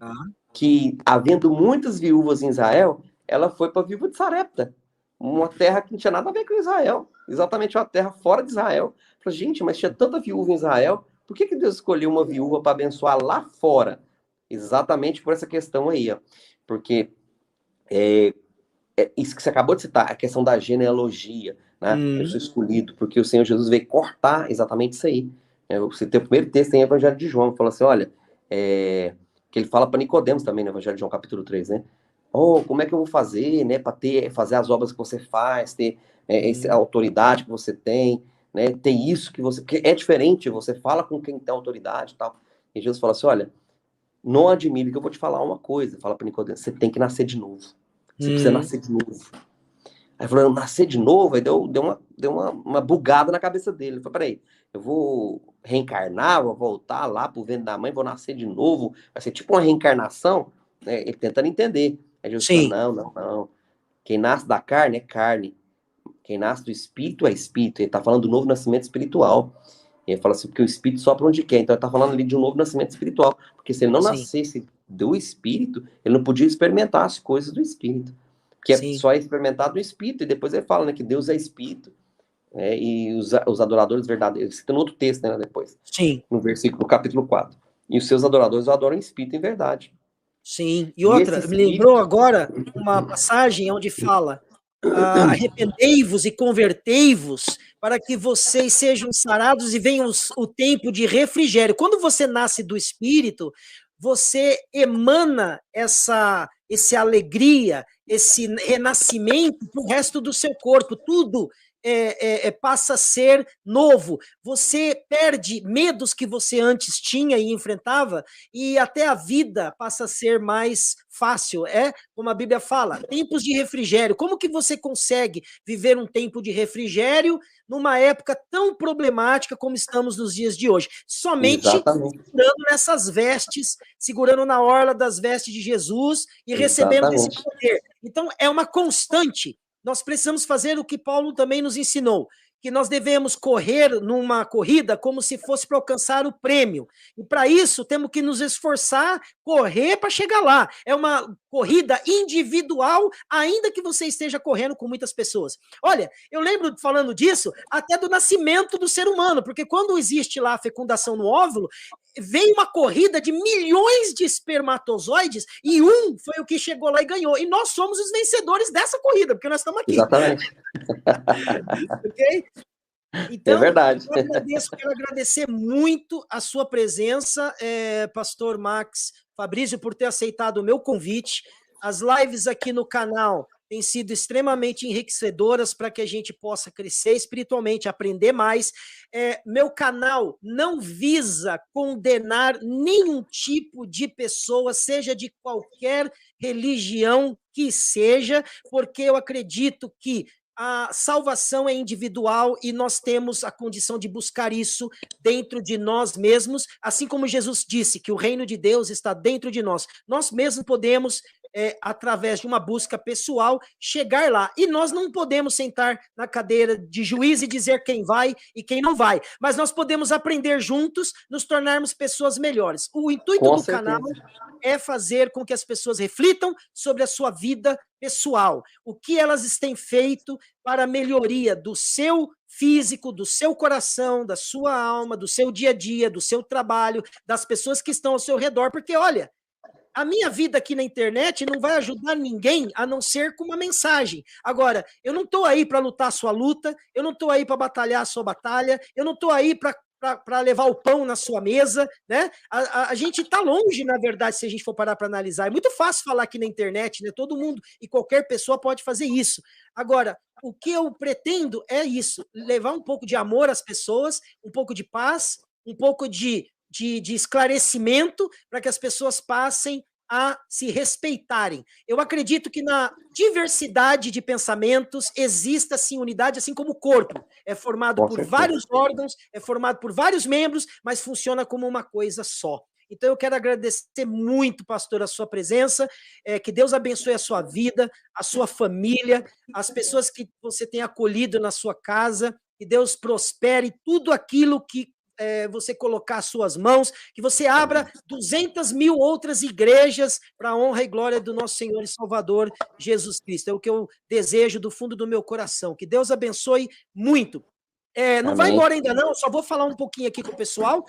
Que, havendo muitas viúvas em Israel, ela foi para a viúva de Sarepta, uma terra que não tinha nada a ver com Israel, exatamente uma terra fora de Israel. Falei, gente, mas tinha tanta viúva em Israel, por que Deus escolheu uma viúva para abençoar lá fora? Exatamente por essa questão aí, ó. Porque isso que você acabou de citar, a questão da genealogia, né? Eu sou escolhido, porque o Senhor Jesus veio cortar exatamente isso aí. Você tem o primeiro texto em Evangelho de João, fala assim, olha, que ele fala para Nicodemos também, no Evangelho de João, capítulo 3, né? Como é que eu vou fazer, né, para fazer as obras que você faz, ter essa autoridade que você tem, né, ter isso que você... Porque é diferente, você fala com quem tem autoridade e tal. E Jesus fala assim, olha, não admire que eu vou te falar uma coisa, fala para Nicodemos, você tem que nascer de novo. Você precisa nascer de novo. Aí falando, nascer de novo, aí deu uma bugada na cabeça dele. Ele falou, peraí, eu vou reencarnar, vou voltar lá pro ventre da mãe, vou nascer de novo, vai ser tipo uma reencarnação, né? Ele tentando entender. Aí Jesus falou, não. Quem nasce da carne é carne. Quem nasce do espírito é espírito. Ele tá falando do novo nascimento espiritual. E ele fala assim, porque o espírito sopra onde quer. Então ele tá falando ali de um novo nascimento espiritual. Porque se ele não nascesse do espírito, ele não podia experimentar as coisas do espírito. Que só é experimentado no espírito. E depois ele fala, né, que Deus é espírito. E os adoradores verdadeiros. Cita no outro texto, né, depois. No capítulo 4. E os seus adoradores o adoram em espírito e em verdade. Sim. E outra, me lembrou agora uma passagem onde fala, arrependei-vos e convertei-vos para que vocês sejam sarados e venham o tempo de refrigério. Quando você nasce do Espírito, você emana essa alegria, esse renascimento para o resto do seu corpo. Tudo passa a ser novo. Você perde medos que você antes tinha e enfrentava, e até a vida passa a ser mais fácil. Como a Bíblia fala, tempos de refrigério. Como que você consegue viver um tempo de refrigério numa época tão problemática como estamos nos dias de hoje? Somente segurando nessas vestes, segurando na orla das vestes de Jesus e recebendo esse poder. Então, é uma constante. Nós precisamos fazer o que Paulo também nos ensinou, que nós devemos correr numa corrida como se fosse para alcançar o prêmio. E para isso, temos que nos esforçar, correr para chegar lá. É uma corrida individual, ainda que você esteja correndo com muitas pessoas. Olha, eu lembro, falando disso, até do nascimento do ser humano, porque quando existe lá a fecundação no óvulo, veio uma corrida de milhões de espermatozoides e um foi o que chegou lá e ganhou. E nós somos os vencedores dessa corrida, porque nós estamos aqui. Exatamente. Ok? Então, é verdade. Quero agradecer muito a sua presença, pastor Max Fabrício, por ter aceitado o meu convite. As lives aqui no canal têm sido extremamente enriquecedoras para que a gente possa crescer espiritualmente, aprender mais. Meu canal não visa condenar nenhum tipo de pessoa, seja de qualquer religião que seja, porque eu acredito que a salvação é individual e nós temos a condição de buscar isso dentro de nós mesmos, assim como Jesus disse que o reino de Deus está dentro de nós. Nós mesmos podemos, através de uma busca pessoal, chegar lá. E nós não podemos sentar na cadeira de juiz e dizer quem vai e quem não vai, mas nós podemos aprender juntos, nos tornarmos pessoas melhores. O intuito do canal é fazer com que as pessoas reflitam sobre a sua vida pessoal, o que elas têm feito para a melhoria do seu físico, do seu coração, da sua alma, do seu dia a dia, do seu trabalho, das pessoas que estão ao seu redor, porque, olha, a minha vida aqui na internet não vai ajudar ninguém a não ser com uma mensagem. Agora, eu não estou aí para lutar a sua luta, eu não estou aí para batalhar a sua batalha, eu não estou aí para levar o pão na sua mesa, né? A gente está longe, na verdade, se a gente for parar para analisar. É muito fácil falar aqui na internet, né? Todo mundo e qualquer pessoa pode fazer isso. Agora, o que eu pretendo é isso, levar um pouco de amor às pessoas, um pouco de paz, um pouco de esclarecimento para que as pessoas passem a se respeitarem. Eu acredito que na diversidade de pensamentos exista, sim, unidade, assim como o corpo. É formado por vários órgãos, é formado por vários membros, mas funciona como uma coisa só. Então, eu quero agradecer muito, pastor, a sua presença, que Deus abençoe a sua vida, a sua família, as pessoas que você tem acolhido na sua casa, que Deus prospere tudo aquilo que você colocar as suas mãos, que você abra 200 mil outras igrejas para a honra e glória do nosso Senhor e Salvador Jesus Cristo. É o que eu desejo do fundo do meu coração. Que Deus abençoe muito. Não vai embora ainda não, eu só vou falar um pouquinho aqui com o pessoal,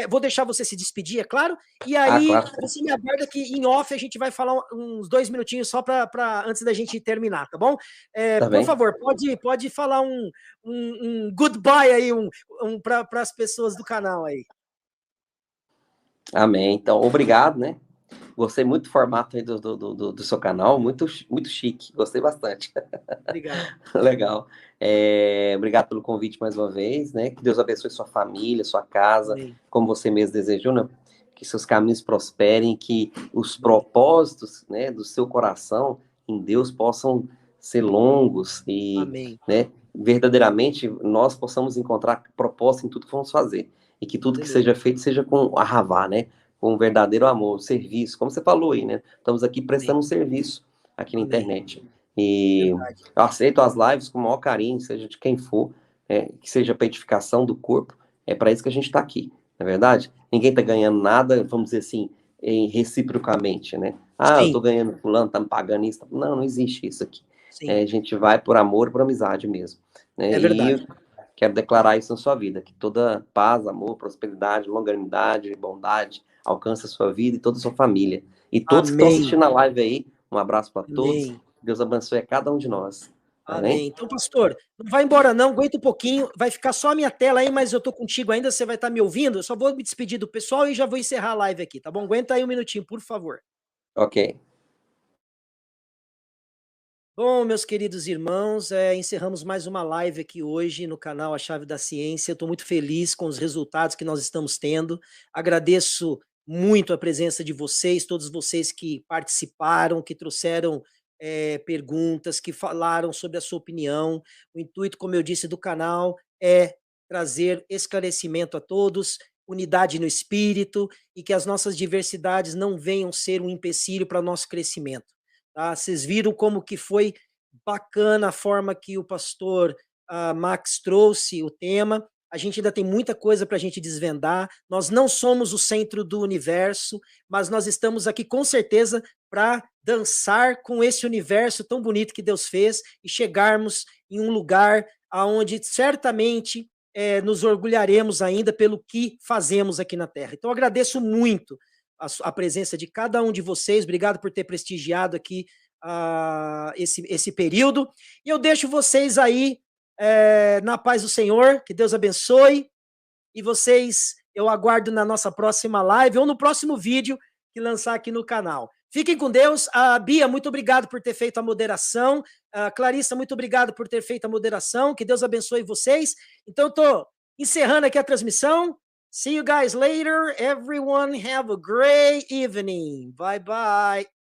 vou deixar você se despedir, é claro, e aí claro. Você me aguarda que em off a gente vai falar uns 2 minutinhos só antes da gente terminar, tá bom? Tá por bem. Favor, pode falar um goodbye aí para as pessoas do canal aí. Amém, então obrigado, né? Gostei muito do formato aí do seu canal, muito chique, gostei bastante. Obrigado. Legal. Obrigado pelo convite mais uma vez, né? Que Deus abençoe sua família, sua casa, amém. Como você mesmo desejou, né? Que seus caminhos prosperem, que os propósitos, né, do seu coração em Deus possam ser longos e, amém. Né, verdadeiramente nós possamos encontrar propósito em tudo que vamos fazer e que tudo que seja feito seja com arravá, né? Com um verdadeiro amor, serviço, como você falou aí, né? Estamos aqui prestando um serviço aqui na internet. E eu aceito as lives com o maior carinho, seja de quem for, que seja para edificação do corpo. É para isso que a gente está aqui, não é verdade? Ninguém está ganhando nada, vamos dizer assim, reciprocamente, né? Eu estou ganhando fulano, está me pagando isso. Não existe isso aqui. A gente vai por amor e por amizade mesmo. Né? É verdade. E quero declarar isso na sua vida, que toda paz, amor, prosperidade, longanimidade, bondade, alcance a sua vida e toda a sua família. E todos que estão assistindo a live aí, um abraço para todos. Deus abençoe a cada um de nós. Amém. Então, pastor, não vai embora não, aguenta um pouquinho, vai ficar só a minha tela aí, mas eu tô contigo ainda, você vai estar me ouvindo, eu só vou me despedir do pessoal e já vou encerrar a live aqui, tá bom? Aguenta aí um minutinho, por favor. Ok. Bom, meus queridos irmãos, encerramos mais uma live aqui hoje no canal A Chave da Ciência. Eu estou muito feliz com os resultados que nós estamos tendo. Agradeço muito a presença de vocês, todos vocês que participaram, que trouxeram perguntas, que falaram sobre a sua opinião. O intuito, como eu disse, do canal é trazer esclarecimento a todos, unidade no espírito e que as nossas diversidades não venham ser um empecilho para o nosso crescimento. Tá? Vocês viram como que foi bacana a forma que o pastor Max trouxe o tema. A gente ainda tem muita coisa para a gente desvendar. Nós não somos o centro do universo, mas nós estamos aqui com certeza para dançar com esse universo tão bonito que Deus fez e chegarmos em um lugar onde certamente nos orgulharemos ainda pelo que fazemos aqui na Terra. Então, agradeço muito a presença de cada um de vocês. Obrigado por ter prestigiado aqui esse período. E eu deixo vocês aí na paz do Senhor. Que Deus abençoe. E vocês, eu aguardo na nossa próxima live ou no próximo vídeo que lançar aqui no canal. Fiquem com Deus. Bia, muito obrigado por ter feito a moderação. Clarissa, muito obrigado por ter feito a moderação. Que Deus abençoe vocês. Então, eu estou encerrando aqui a transmissão. See you guys later. Everyone have a great evening. Bye-bye.